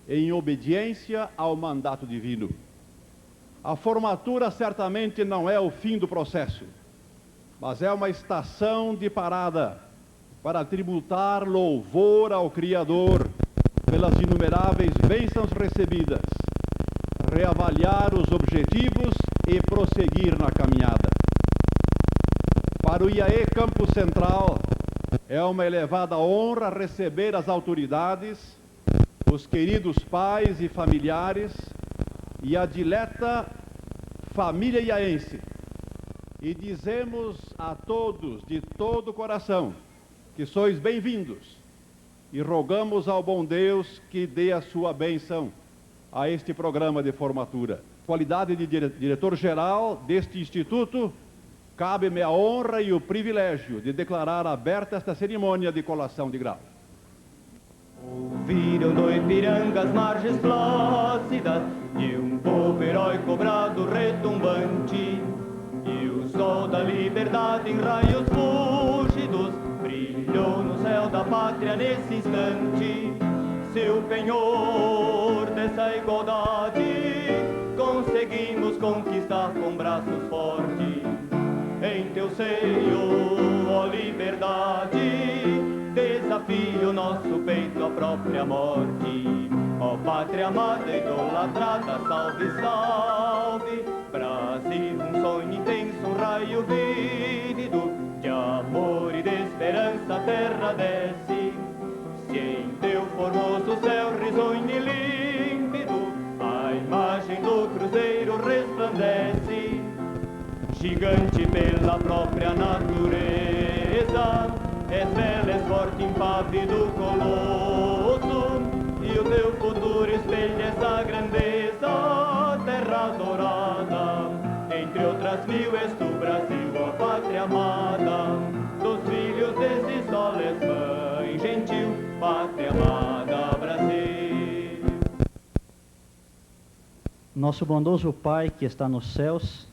em obediência ao mandato divino. A formatura certamente não é o fim do processo, mas é uma estação de parada para tributar louvor ao Criador pelas inumeráveis bênçãos recebidas, reavaliar os objetivos e prosseguir na caminhada. Para o IAE Campus Central, é uma elevada honra receber as autoridades, os queridos pais e familiares e a dileta família iaense. E dizemos a todos de todo o coração que sois bem-vindos e rogamos ao bom Deus que dê a sua bênção a este programa de formatura. Qualidade de diretor-geral deste instituto, cabe-me a honra e o privilégio de declarar aberta esta cerimônia de colação de grau. Ouviram do Ipiranga as margens plácidas de um povo heróico brado retumbante, e o sol da liberdade em raios fúlgidos brilhou no céu da pátria nesse instante. Seu penhor dessa igualdade conseguimos conquistar com braços fortes. Em teu seio, ó liberdade, desafio nosso peito à própria morte. Ó pátria amada, idolatrada, salve, salve. Brasil, um sonho intenso, um raio vívido de amor e de esperança a terra desce. Se em teu formoso céu risonho e límpido a imagem do cruzeiro resplandece, gigante pela própria natureza, és bela, és forte, impávido colosso, e o teu futuro espelha essa grandeza, terra dourada. Entre outras mil és tu, Brasil, a pátria amada, dos filhos desse sol és mãe gentil, pátria amada, Brasil. Nosso bondoso Pai que está nos céus,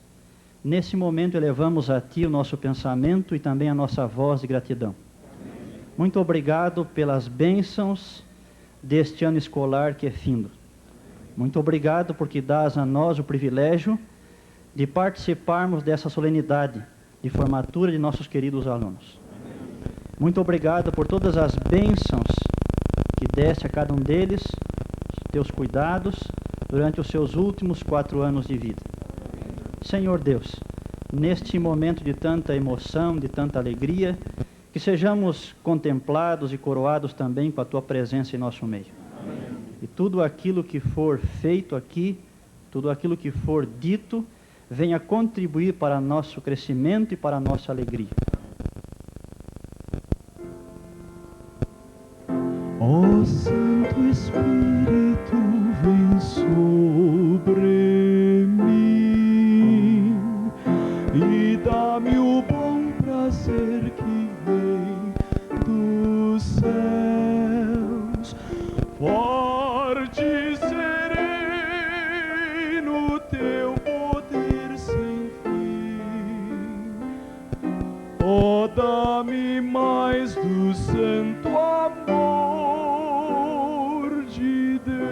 nesse momento elevamos a Ti o nosso pensamento e também a nossa voz de gratidão. Muito obrigado pelas bênçãos deste ano escolar que é findo. Muito obrigado porque dás a nós o privilégio de participarmos dessa solenidade de formatura de nossos queridos alunos. Muito obrigado por todas as bênçãos que deste a cada um deles, os teus cuidados durante os seus últimos 4 anos de vida. Senhor Deus, neste momento de tanta emoção, de tanta alegria, que sejamos contemplados e coroados também com a Tua presença em nosso meio. Amém. E tudo aquilo que for feito aqui, tudo aquilo que for dito, venha contribuir para nosso crescimento e para a nossa alegria. Ó Santo Espírito, vem sobre mim e dá-me o bom prazer que vem dos céus. Forte e sereno teu poder sem fim. Ó, dá-me mais do santo amor de Deus.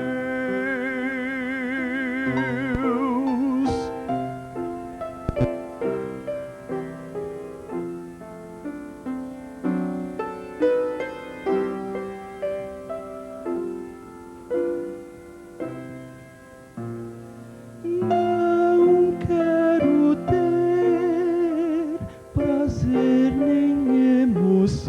Não quero ter prazer nem emoção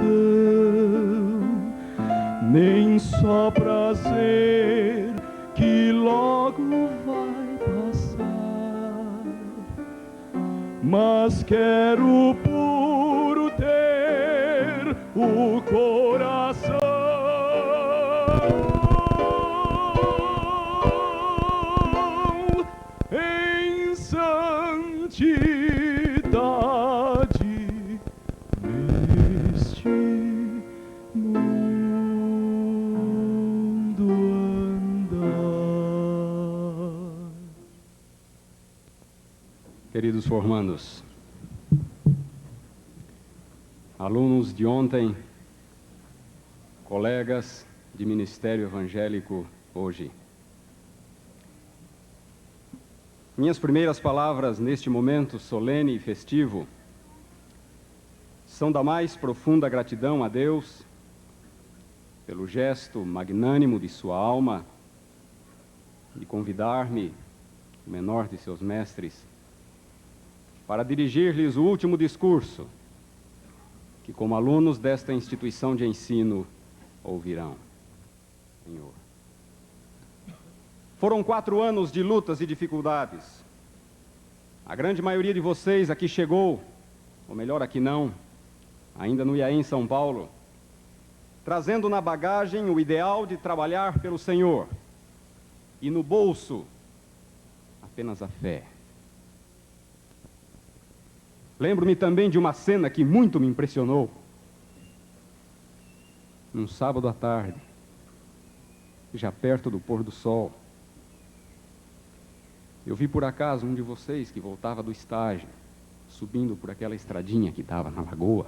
mas quero puro ter o coração em santidade neste mundo andar. Queridos formandos, alunos de ontem, colegas de ministério evangélico hoje. Minhas primeiras palavras neste momento solene e festivo são da mais profunda gratidão a Deus pelo gesto magnânimo de sua alma de convidar-me, o menor de seus mestres, para dirigir-lhes o último discurso que, como alunos desta instituição de ensino, ouvirão. Senhor. Foram 4 anos de lutas e dificuldades. A grande maioria de vocês aqui chegou, ou melhor, aqui não, ainda no IAE em São Paulo, trazendo na bagagem o ideal de trabalhar pelo Senhor e no bolso apenas a fé. Lembro-me também de uma cena que muito me impressionou. Num sábado à tarde, já perto do pôr do sol, eu vi por acaso um de vocês que voltava do estágio, subindo por aquela estradinha que dava na lagoa.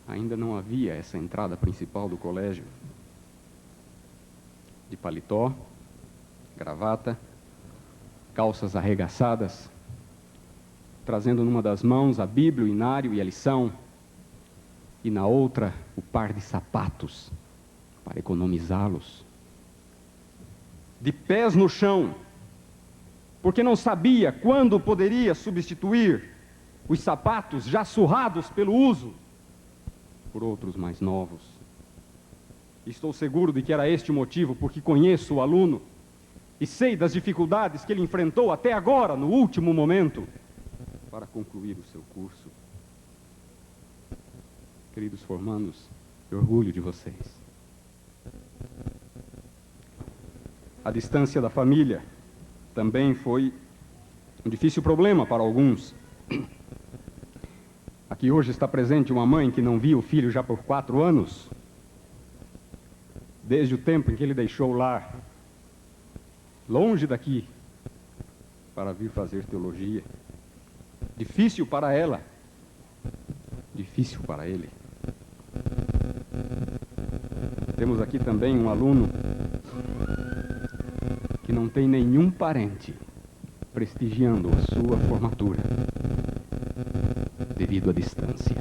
Ainda não havia essa entrada principal do colégio. De paletó, gravata, calças arregaçadas, trazendo numa das mãos a Bíblia, o inário e a lição, e na outra o par de sapatos, para economizá-los. De pés no chão, porque não sabia quando poderia substituir os sapatos já surrados pelo uso por outros mais novos. Estou seguro de que era este o motivo, porque conheço o aluno e sei das dificuldades que ele enfrentou até agora, no último momento, para concluir o seu curso. Queridos formandos, que orgulho de vocês. A distância da família também foi um difícil problema para alguns. Aqui hoje está presente uma mãe que não via o filho já por 4 anos, desde o tempo em que ele deixou o lar, longe daqui, para vir fazer teologia. Difícil para ela, difícil para ele. Temos aqui também um aluno que não tem nenhum parente prestigiando a sua formatura, devido à distância.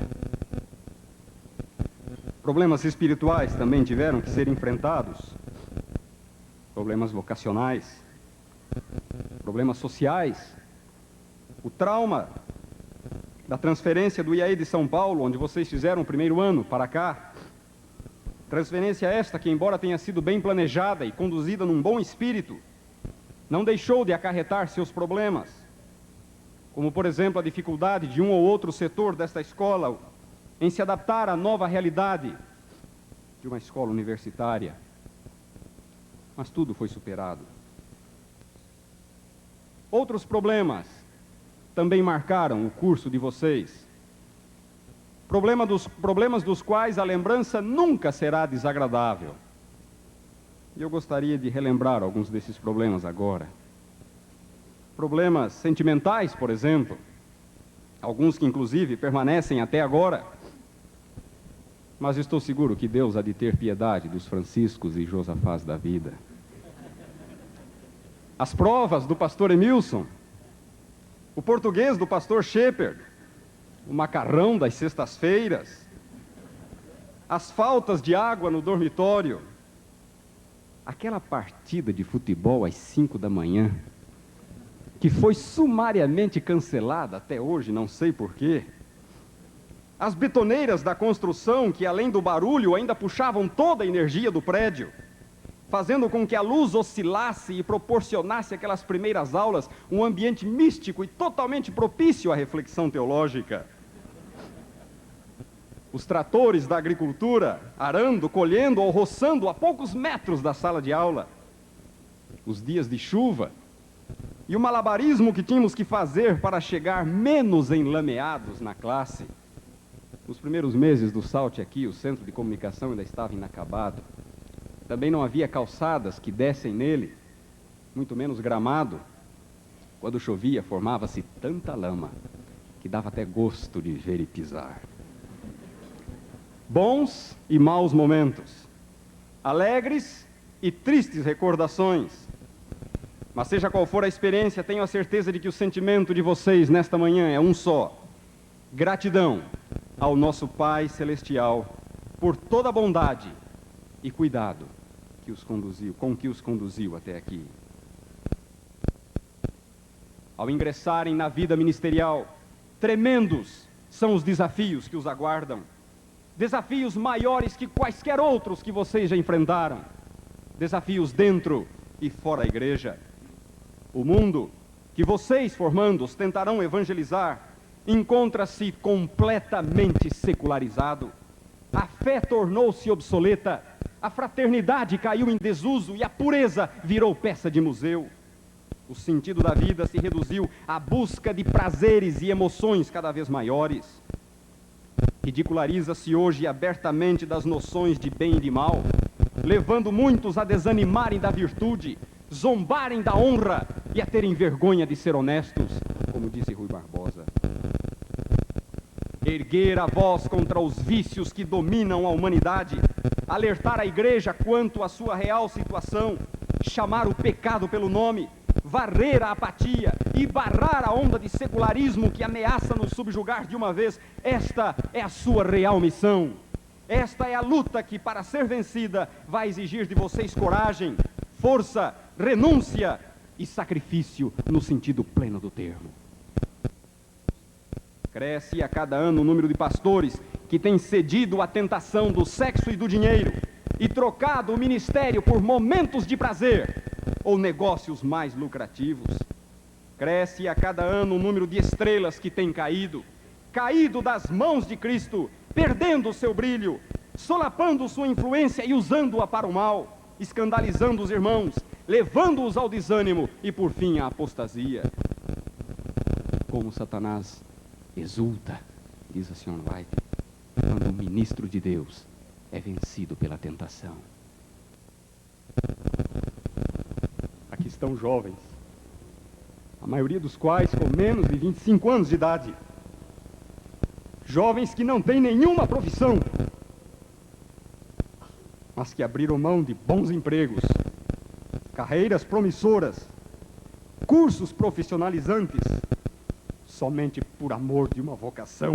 Problemas espirituais também tiveram que ser enfrentados, problemas vocacionais, problemas sociais, o trauma da transferência do IAE de São Paulo, onde vocês fizeram o primeiro ano, para cá. Transferência esta que, embora tenha sido bem planejada e conduzida num bom espírito, não deixou de acarretar seus problemas, como, por exemplo, a dificuldade de um ou outro setor desta escola em se adaptar à nova realidade de uma escola universitária. Mas tudo foi superado. Outros problemas também marcaram o curso de vocês. Problemas dos quais a lembrança nunca será desagradável. E eu gostaria de relembrar alguns desses problemas agora. Problemas sentimentais, por exemplo, alguns que inclusive permanecem até agora. Mas estou seguro que Deus há de ter piedade dos Franciscos e Josafás da vida. As provas do pastor Emilson, o português do pastor Shepherd, o macarrão das sextas-feiras, as faltas de água no dormitório, aquela partida de futebol às 5 da manhã, que foi sumariamente cancelada até hoje, não sei porquê, as betoneiras da construção, que além do barulho ainda puxavam toda a energia do prédio, fazendo com que a luz oscilasse e proporcionasse àquelas primeiras aulas um ambiente místico e totalmente propício à reflexão teológica. Os tratores da agricultura, arando, colhendo ou roçando a poucos metros da sala de aula. Os dias de chuva e o malabarismo que tínhamos que fazer para chegar menos enlameados na classe. Nos primeiros meses do SALT aqui, o centro de comunicação ainda estava inacabado. Também não havia calçadas que dessem nele, muito menos gramado. Quando chovia, formava-se tanta lama que dava até gosto de ver e pisar. Bons e maus momentos, alegres e tristes recordações. Mas seja qual for a experiência, tenho a certeza de que o sentimento de vocês nesta manhã é um só: gratidão ao nosso Pai Celestial por toda a bondade e cuidado com que os conduziu até aqui. Ao ingressarem na vida ministerial, tremendos são os desafios que os aguardam. Desafios maiores que quaisquer outros que vocês já enfrentaram. Desafios dentro e fora da igreja. O mundo que vocês, formandos, tentarão evangelizar, encontra-se completamente secularizado. A fé tornou-se obsoleta, a fraternidade caiu em desuso e a pureza virou peça de museu. O sentido da vida se reduziu à busca de prazeres e emoções cada vez maiores. Ridiculariza-se hoje abertamente das noções de bem e de mal, levando muitos a desanimarem da virtude, zombarem da honra e a terem vergonha de ser honestos, como disse Rui Barbosa. Erguer a voz contra os vícios que dominam a humanidade, alertar a igreja quanto à sua real situação, chamar o pecado pelo nome, varrer a apatia e barrar a onda de secularismo que ameaça nos subjugar de uma vez. Esta é a sua real missão. Esta é a luta que, para ser vencida, vai exigir de vocês coragem, força, renúncia e sacrifício no sentido pleno do termo. Cresce a cada ano o número de pastores que têm cedido à tentação do sexo e do dinheiro e trocado o ministério por momentos de prazer ou negócios mais lucrativos. Cresce a cada ano o número de estrelas que têm caído das mãos de Cristo, perdendo o seu brilho, solapando sua influência e usando-a para o mal, escandalizando os irmãos, levando-os ao desânimo e, por fim, à apostasia. Como Satanás exulta, diz a Sion White, quando o ministro de Deus é vencido pela tentação. Aqui estão jovens, a maioria dos quais com menos de 25 anos de idade. Jovens que não têm nenhuma profissão, mas que abriram mão de bons empregos, carreiras promissoras, cursos profissionalizantes, somente por amor de uma vocação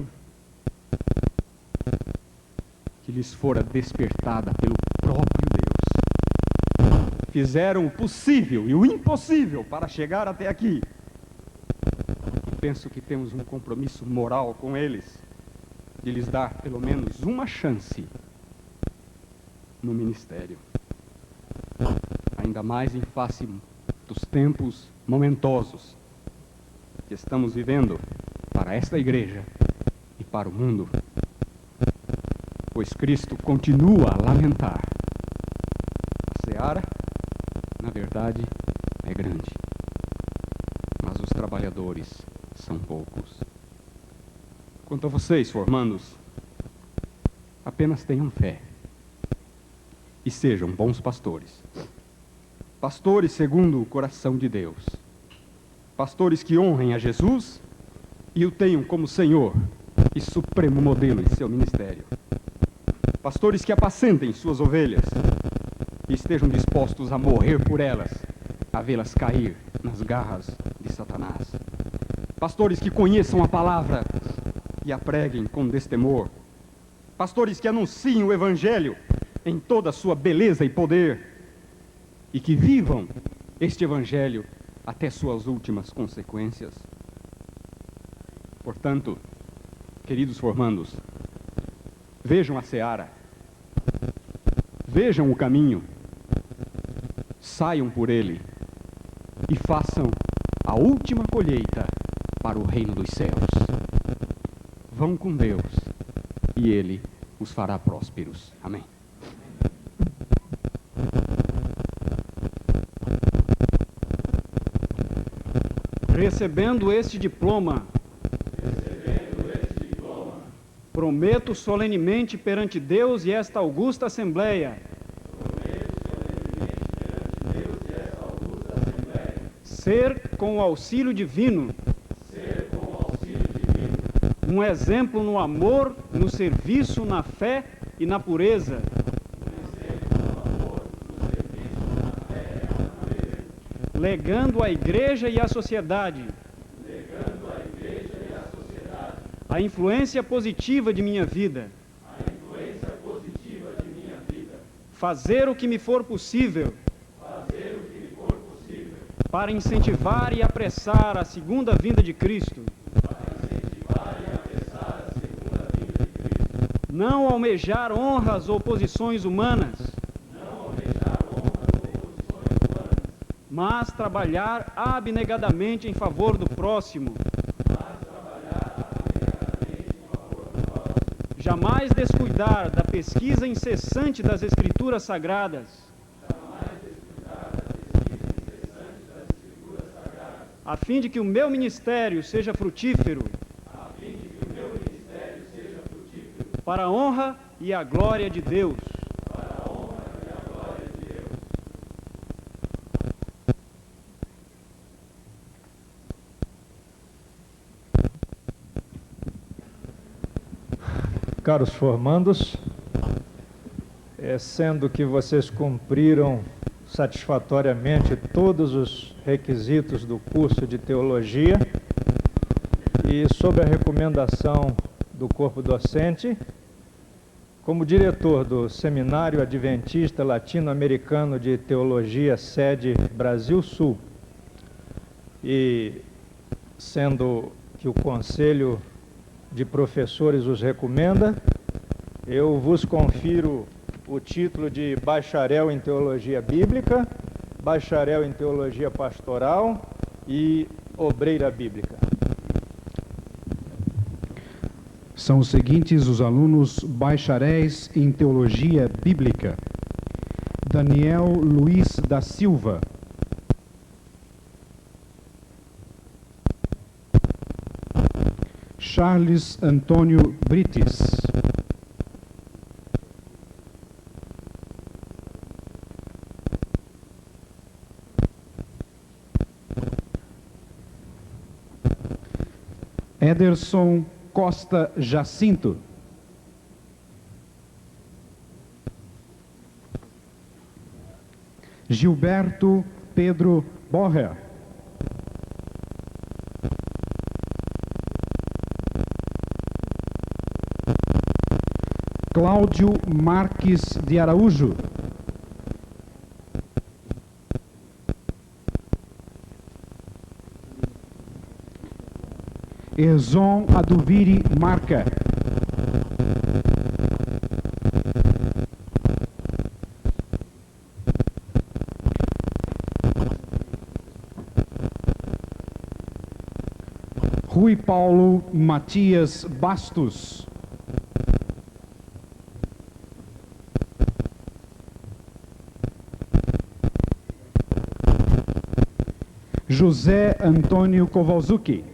que lhes fora despertada pelo próprio Deus. Fizeram o possível e o impossível para chegar até aqui. E penso que temos um compromisso moral com eles, de lhes dar pelo menos uma chance no ministério. Ainda mais em face dos tempos momentosos que estamos vivendo para esta igreja e para o mundo, pois Cristo continua a lamentar. A seara, na verdade, é grande, mas os trabalhadores são poucos. Quanto a vocês, formandos, apenas tenham fé e sejam bons pastores. Pastores segundo o coração de Deus. Pastores que honrem a Jesus e o tenham como Senhor e supremo modelo em seu ministério. Pastores que apacentem suas ovelhas e estejam dispostos a morrer por elas, a vê-las cair nas garras de Satanás. Pastores que conheçam a palavra e a preguem com destemor. Pastores que anunciem o Evangelho em toda a sua beleza e poder e que vivam este Evangelho até suas últimas consequências. Portanto, queridos formandos, vejam a seara, vejam o caminho, saiam por ele e façam a última colheita para o reino dos céus. Vão com Deus e Ele os fará prósperos. Amém. Recebendo este diploma, prometo solenemente perante Deus e esta augusta Assembleia ser, com o auxílio divino, um exemplo no amor, no serviço, na fé e na pureza. Legando à Igreja e à sociedade a influência positiva de minha vida. Fazer o que me for possível para incentivar e apressar a segunda vinda de Cristo. Não almejar honras ou posições humanas, mas trabalhar abnegadamente em favor do próximo. Jamais descuidar da pesquisa incessante das Escrituras Sagradas, a fim de que o meu ministério seja frutífero, para a honra e a glória de Deus. Caros formandos, sendo que vocês cumpriram satisfatoriamente todos os requisitos do curso de teologia e sob a recomendação do corpo docente, como diretor do Seminário Adventista Latino-Americano de Teologia, sede Brasil Sul, e sendo que o Conselho de Professores os recomenda, eu vos confiro o título de Bacharel em Teologia Bíblica, Bacharel em Teologia Pastoral e Obreira Bíblica. São os seguintes os alunos bacharéis em Teologia Bíblica: Daniel Luiz da Silva, Charles Antônio Brites, Ederson Costa Jacinto, Gilberto Pedro Borrer, Cláudio Marques de Araújo, Erzon Aduviri Marca, Rui Paulo Matias Bastos, José Antônio Kowalzuki,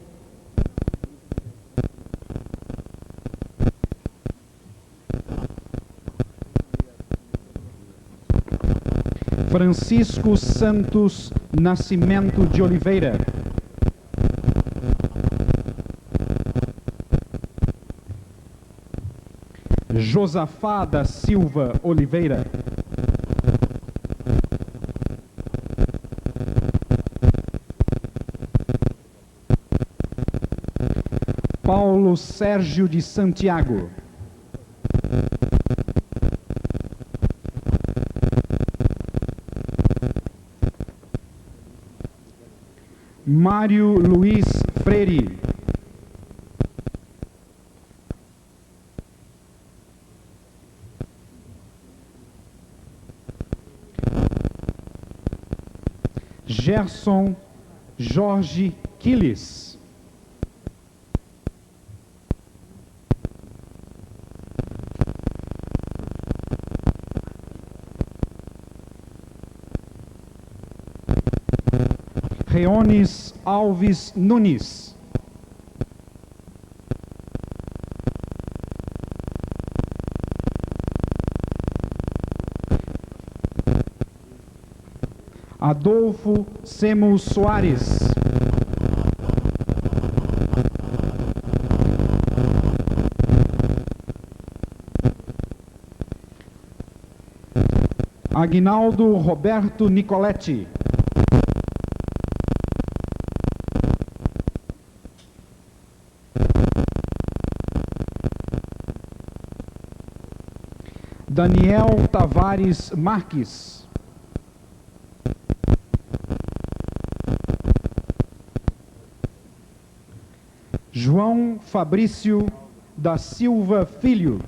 Francisco Santos Nascimento de Oliveira, Josafá da Silva Oliveira, Paulo Sérgio de Santiago, Mário Luiz Freire, Gerson Jorge Quiles. Reones Alves Nunes. Adolfo Semos Soares. Aguinaldo Roberto Nicoletti. Daniel Tavares Marques. João Fabrício da Silva Filho.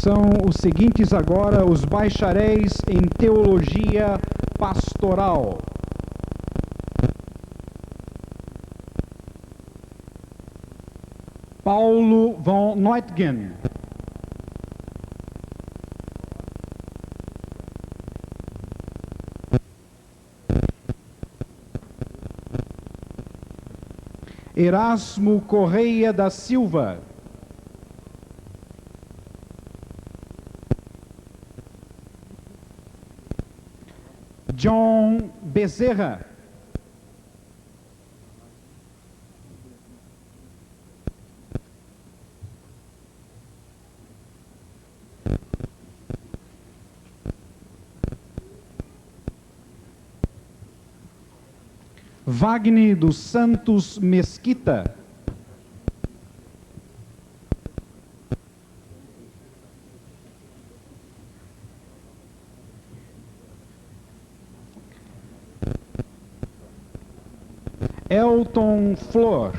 São os seguintes agora os bacharéis em Teologia Pastoral. Paulo von Neutgen. Erasmo Correia da Silva. John Bezerra. Wagner dos Santos Mesquita. Elton Flor.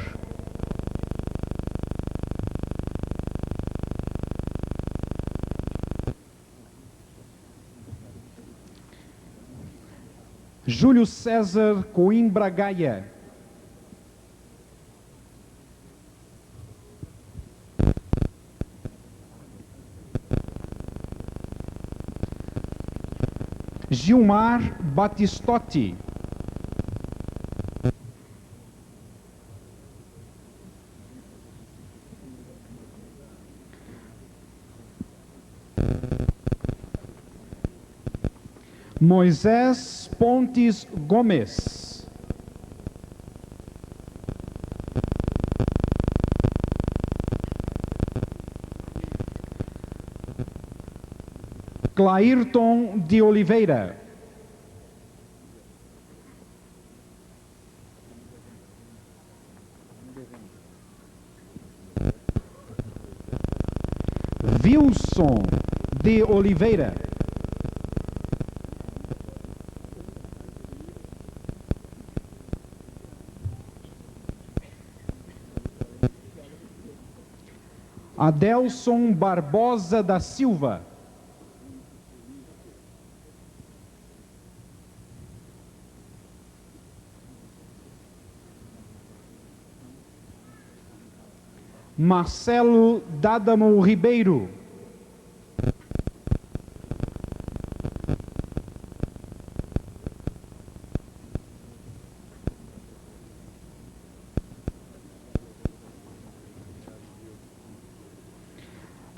Júlio César Coimbra Gaia. Gilmar Batistotti. Moisés Pontes Gomes. Clairton de Oliveira. Wilson de Oliveira. Adelson Barbosa da Silva. Marcelo Dádamo Ribeiro.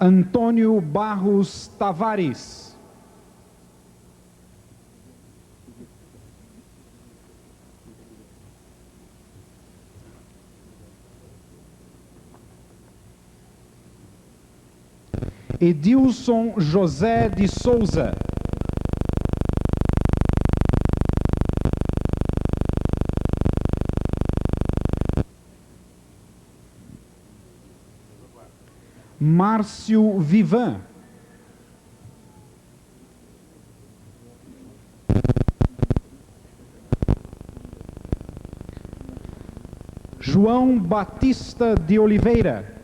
Antônio Barros Tavares. Edilson José de Souza. Márcio Vivan. João Batista de Oliveira.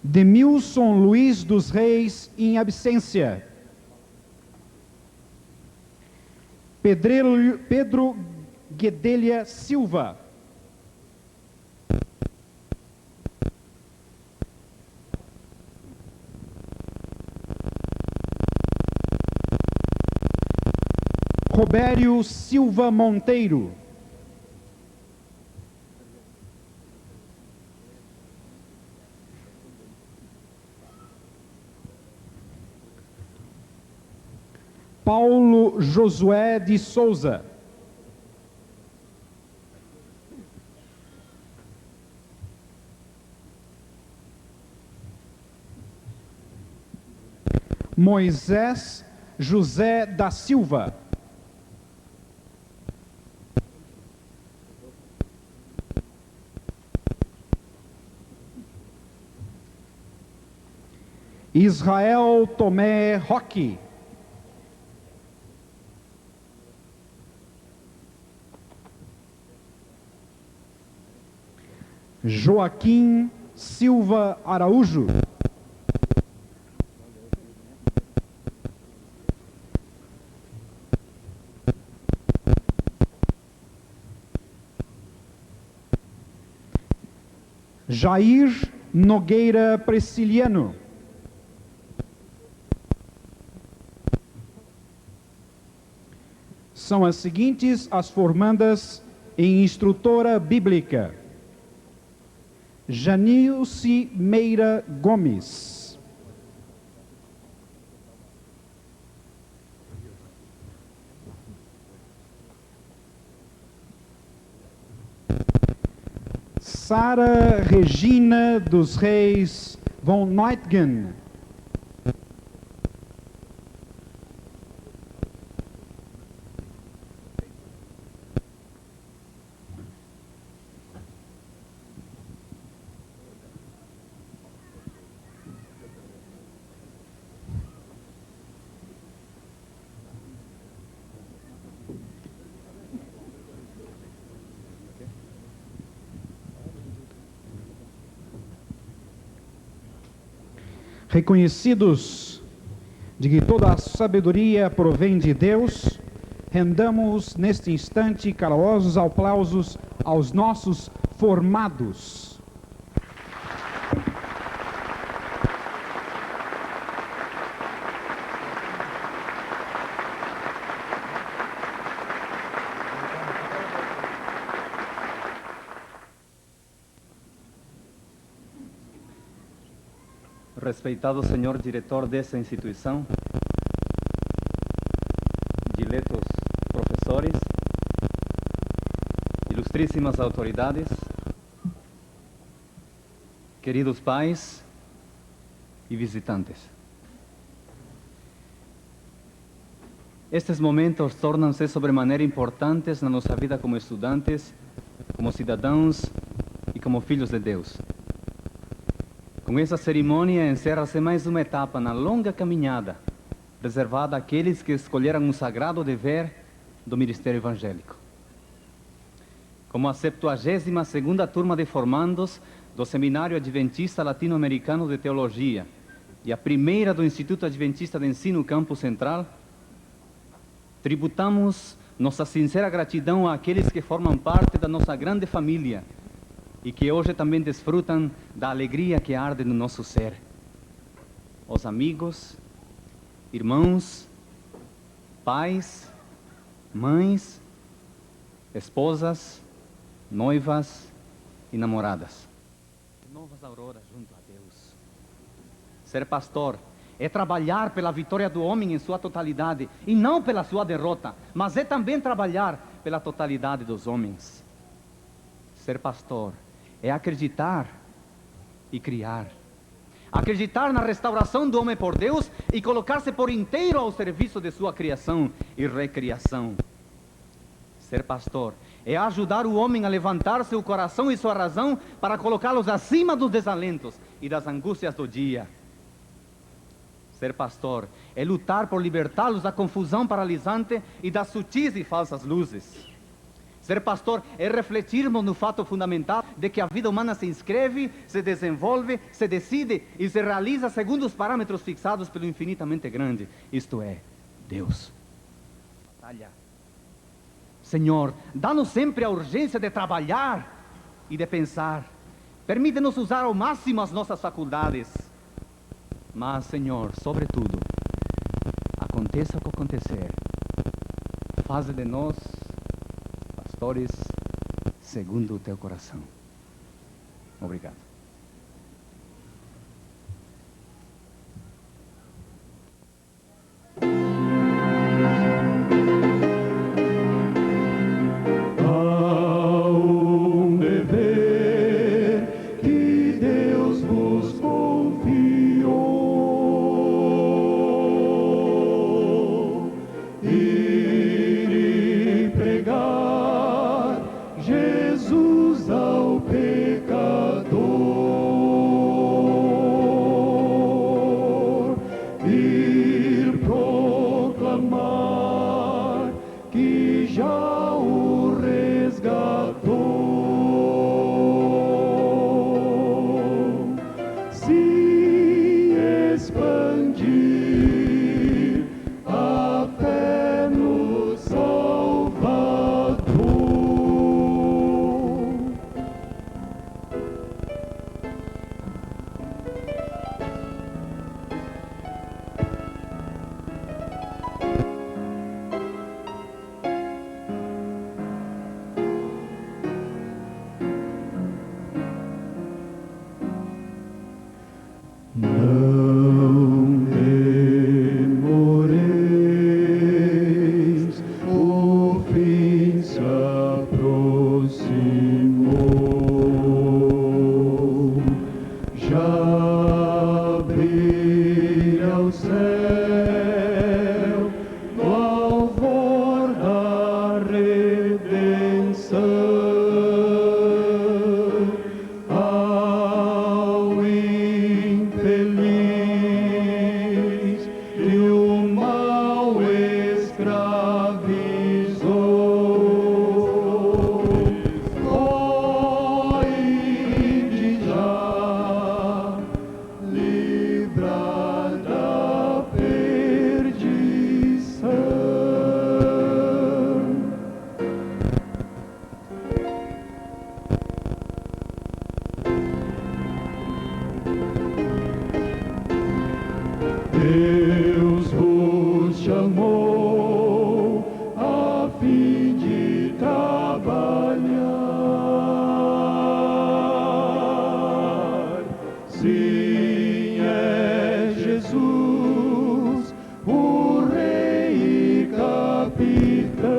Demilson Luiz dos Reis, em absência. Pedro Guedelha Silva. Robério Silva Monteiro. Paulo Josué de Souza. Moisés José da Silva. Israel Tomé Roque. Joaquim Silva Araújo. Jair Nogueira Presciliano. São as seguintes as formandas em instrutora bíblica: Janilce Meira Gomes, Sara Regina dos Reis von Neutgen, reconhecidos de que toda a sabedoria provém de Deus, rendamos neste instante calorosos aplausos aos nossos formados. Respeitado senhor diretor dessa instituição, diletos professores, ilustríssimas autoridades, queridos pais e visitantes. Estes momentos tornam-se sobremaneira importantes na nossa vida como estudantes, como cidadãos e como filhos de Deus. Com essa cerimônia encerra-se mais uma etapa na longa caminhada reservada àqueles que escolheram um sagrado dever do ministério evangélico. Como a 72ª turma de formandos do Seminário Adventista Latino-Americano de Teologia e a primeira do Instituto Adventista de Ensino Campo Central, tributamos nossa sincera gratidão àqueles que formam parte da nossa grande família e que hoje também desfrutam da alegria que arde no nosso ser. Os amigos, irmãos, pais, mães, esposas, noivas e namoradas. Novas auroras junto a Deus. Ser pastor é trabalhar pela vitória do homem em sua totalidade, e não pela sua derrota, mas é também trabalhar pela totalidade dos homens. Ser pastor é acreditar e criar. Acreditar na restauração do homem por Deus e colocar-se por inteiro ao serviço de sua criação e recriação. Ser pastor é ajudar o homem a levantar seu coração e sua razão para colocá-los acima dos desalentos e das angústias do dia. Ser pastor é lutar por libertá-los da confusão paralisante e das sutis e falsas luzes. Ser pastor é refletirmos no fato fundamental de que a vida humana se inscreve, se desenvolve, se decide e se realiza segundo os parâmetros fixados pelo infinitamente grande, isto é, Deus. Batalha. Senhor, dá-nos sempre a urgência de trabalhar e de pensar. Permite-nos usar ao máximo as nossas faculdades. Mas, Senhor, sobretudo, aconteça o que acontecer, faze de nós pastores segundo o teu coração. Obrigado. Deus vos chamou a fim de trabalhar. Sim, é Jesus, o Rei e Capitão.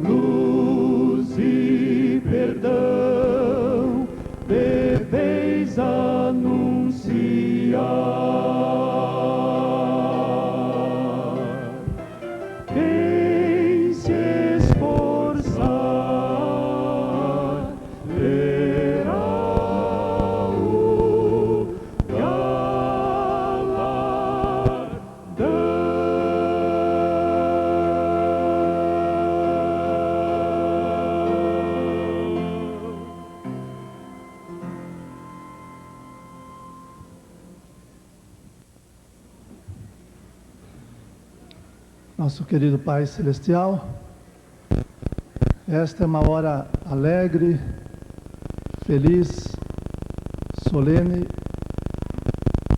Luz e perdão deveis anunciar. Quem se esforçar terá o Nosso querido Pai Celestial, esta é uma hora alegre, feliz, solene,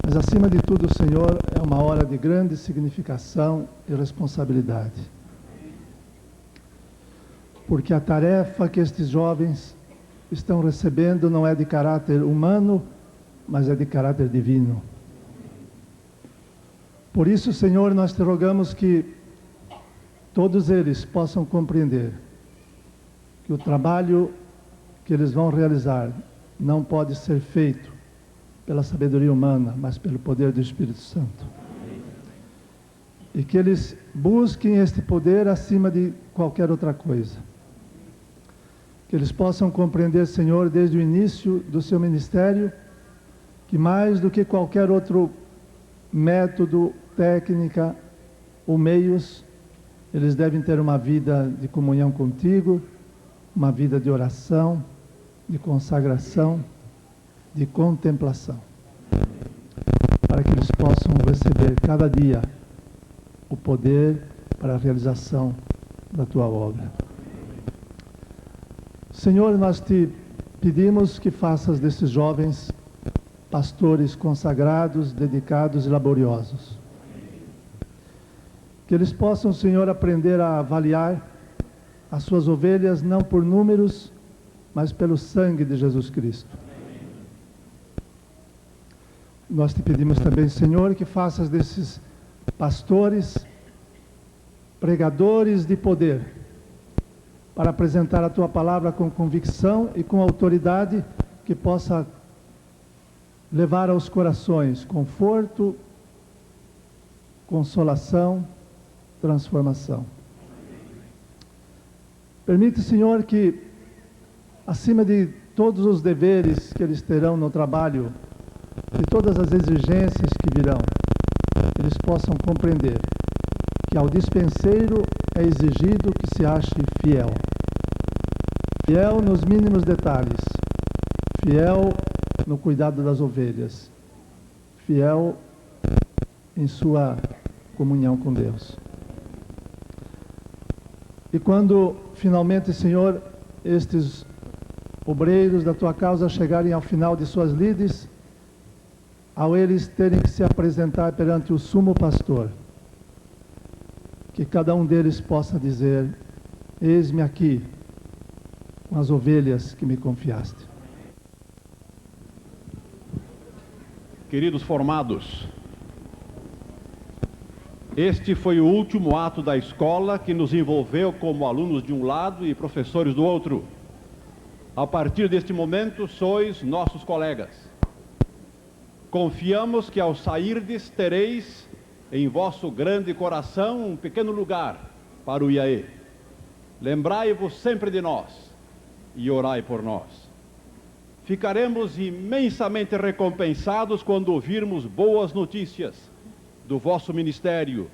mas acima de tudo, Senhor, é uma hora de grande significação e responsabilidade. Porque a tarefa que estes jovens estão recebendo não é de caráter humano, mas é de caráter divino. Por isso, Senhor, nós te rogamos que todos eles possam compreender que o trabalho que eles vão realizar não pode ser feito pela sabedoria humana, mas pelo poder do Espírito Santo. E que eles busquem este poder acima de qualquer outra coisa. Que eles possam compreender, Senhor, desde o início do seu ministério, que mais do que qualquer outro método, técnica ou meios, eles devem ter uma vida de comunhão contigo, uma vida de oração, de consagração, de contemplação, para que eles possam receber cada dia o poder para a realização da tua obra. Senhor, nós te pedimos que faças desses jovens pastores consagrados, dedicados e laboriosos. Que eles possam, Senhor, aprender a avaliar as suas ovelhas não por números, mas pelo sangue de Jesus Cristo. Nós te pedimos também, Senhor, que faças desses pastores pregadores de poder, para apresentar a tua palavra com convicção e com autoridade, que possa levar aos corações conforto, consolação, transformação. Permite, Senhor, que acima de todos os deveres que eles terão no trabalho, de todas as exigências que virão, eles possam compreender que ao dispenseiro é exigido que se ache fiel. Fiel nos mínimos detalhes, fiel no cuidado das ovelhas, fiel em sua comunhão com Deus. E quando finalmente, Senhor, estes obreiros da tua causa chegarem ao final de suas lides, ao eles terem que se apresentar perante o sumo pastor, que cada um deles possa dizer: eis-me aqui, com as ovelhas que me confiaste. Queridos formados, este foi o último ato da escola que nos envolveu como alunos de um lado e professores do outro. A partir deste momento, sois nossos colegas. Confiamos que ao sairdes tereis em vosso grande coração um pequeno lugar para o IAE. Lembrai-vos sempre de nós e orai por nós. Ficaremos imensamente recompensados quando ouvirmos boas notícias do vosso ministério,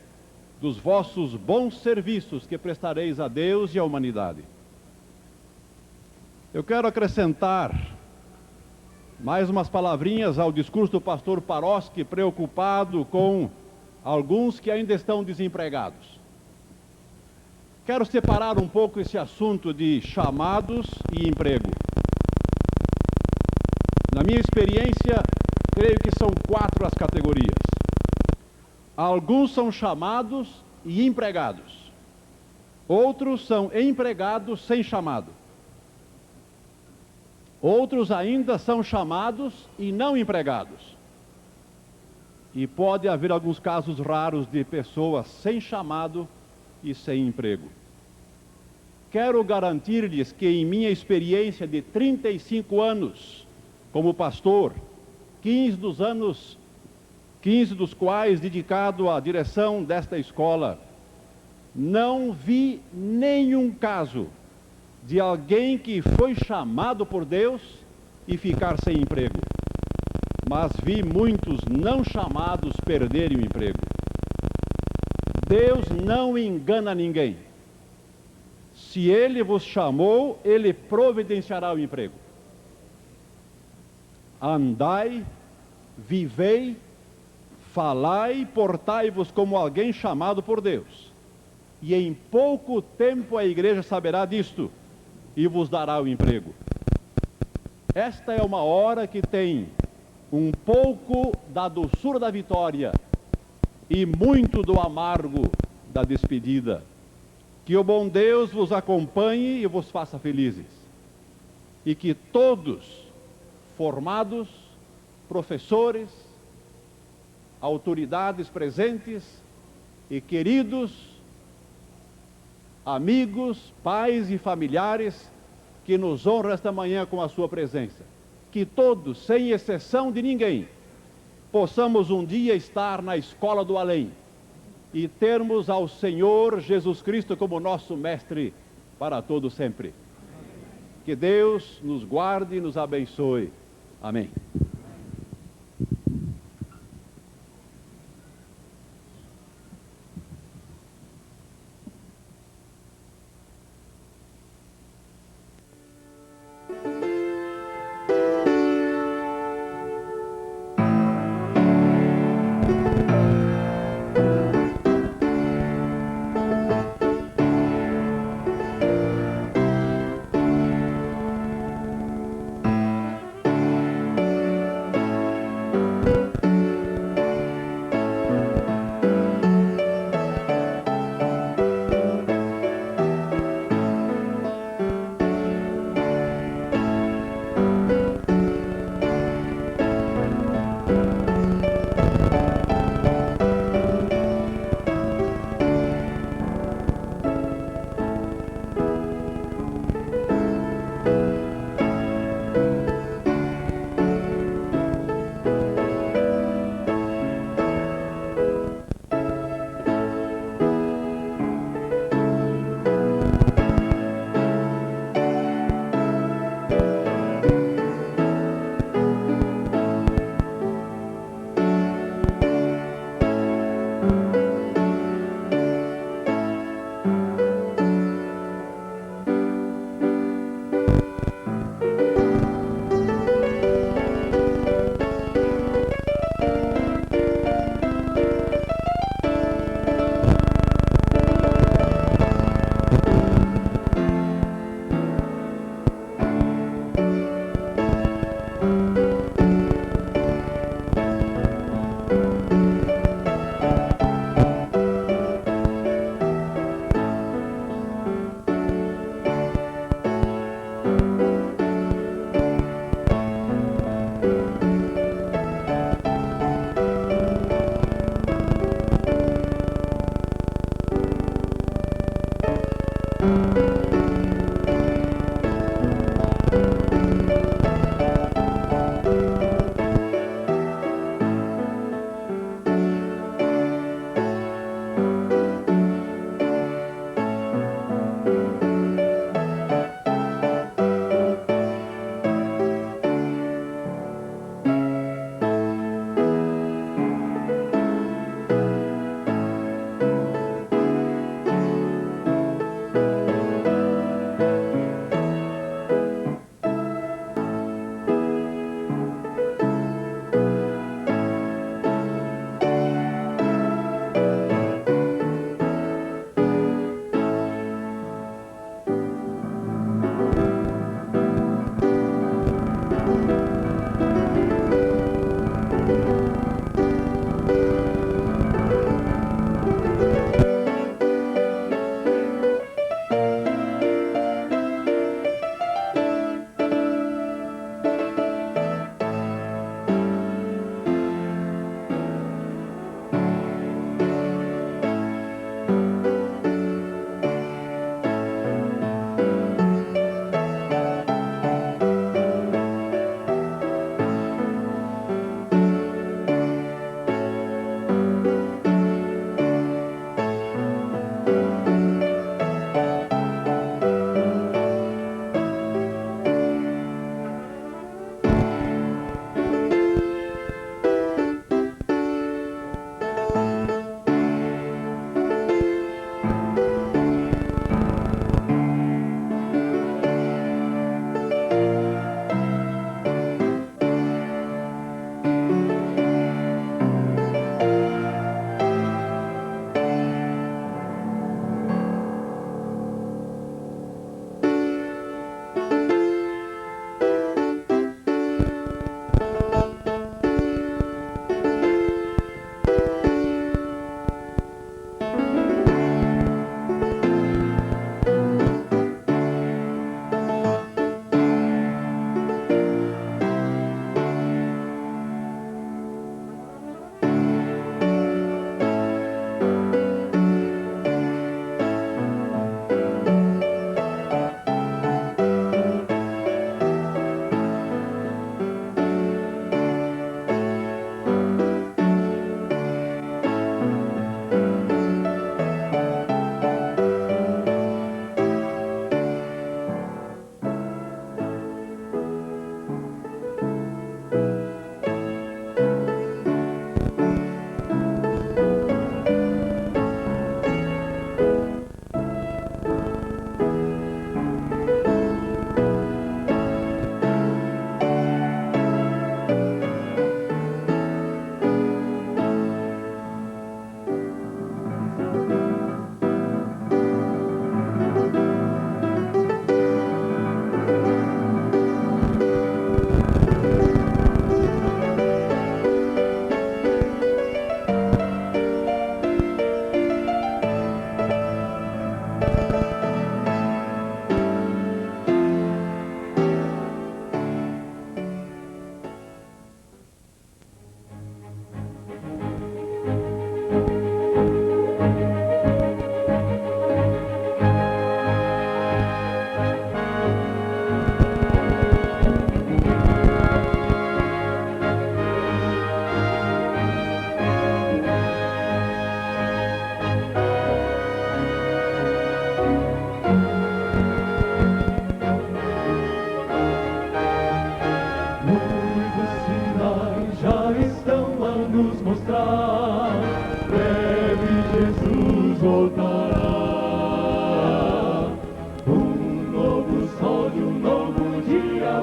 dos vossos bons serviços que prestareis a Deus e à humanidade. Eu quero acrescentar mais umas palavrinhas ao discurso do pastor Paroski, preocupado com alguns que ainda estão desempregados. Quero separar um pouco esse assunto de chamados e emprego. Na minha experiência, creio que são 4 as categorias. Alguns são chamados e empregados. Outros são empregados sem chamado. Outros ainda são chamados e não empregados. E pode haver alguns casos raros de pessoas sem chamado e sem emprego. Quero garantir-lhes que em minha experiência de 35 anos como pastor, 15 dos quais dedicado à direção desta escola, não vi nenhum caso de alguém que foi chamado por Deus e ficar sem emprego. Mas vi muitos não chamados perderem o emprego. Deus não engana ninguém. Se Ele vos chamou, Ele providenciará o emprego. Andai, vivei, falai e portai-vos como alguém chamado por Deus. E em pouco tempo a igreja saberá disto e vos dará o emprego. Esta é uma hora que tem um pouco da doçura da vitória e muito do amargo da despedida. Que o bom Deus vos acompanhe e vos faça felizes. E que todos, formados, professores, autoridades presentes e queridos, amigos, pais e familiares, que nos honram esta manhã com a sua presença. Que todos, sem exceção de ninguém, possamos um dia estar na escola do além e termos ao Senhor Jesus Cristo como nosso mestre para todo sempre. Que Deus nos guarde e nos abençoe. Amém.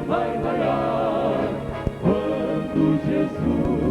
vai raiar quando Jesus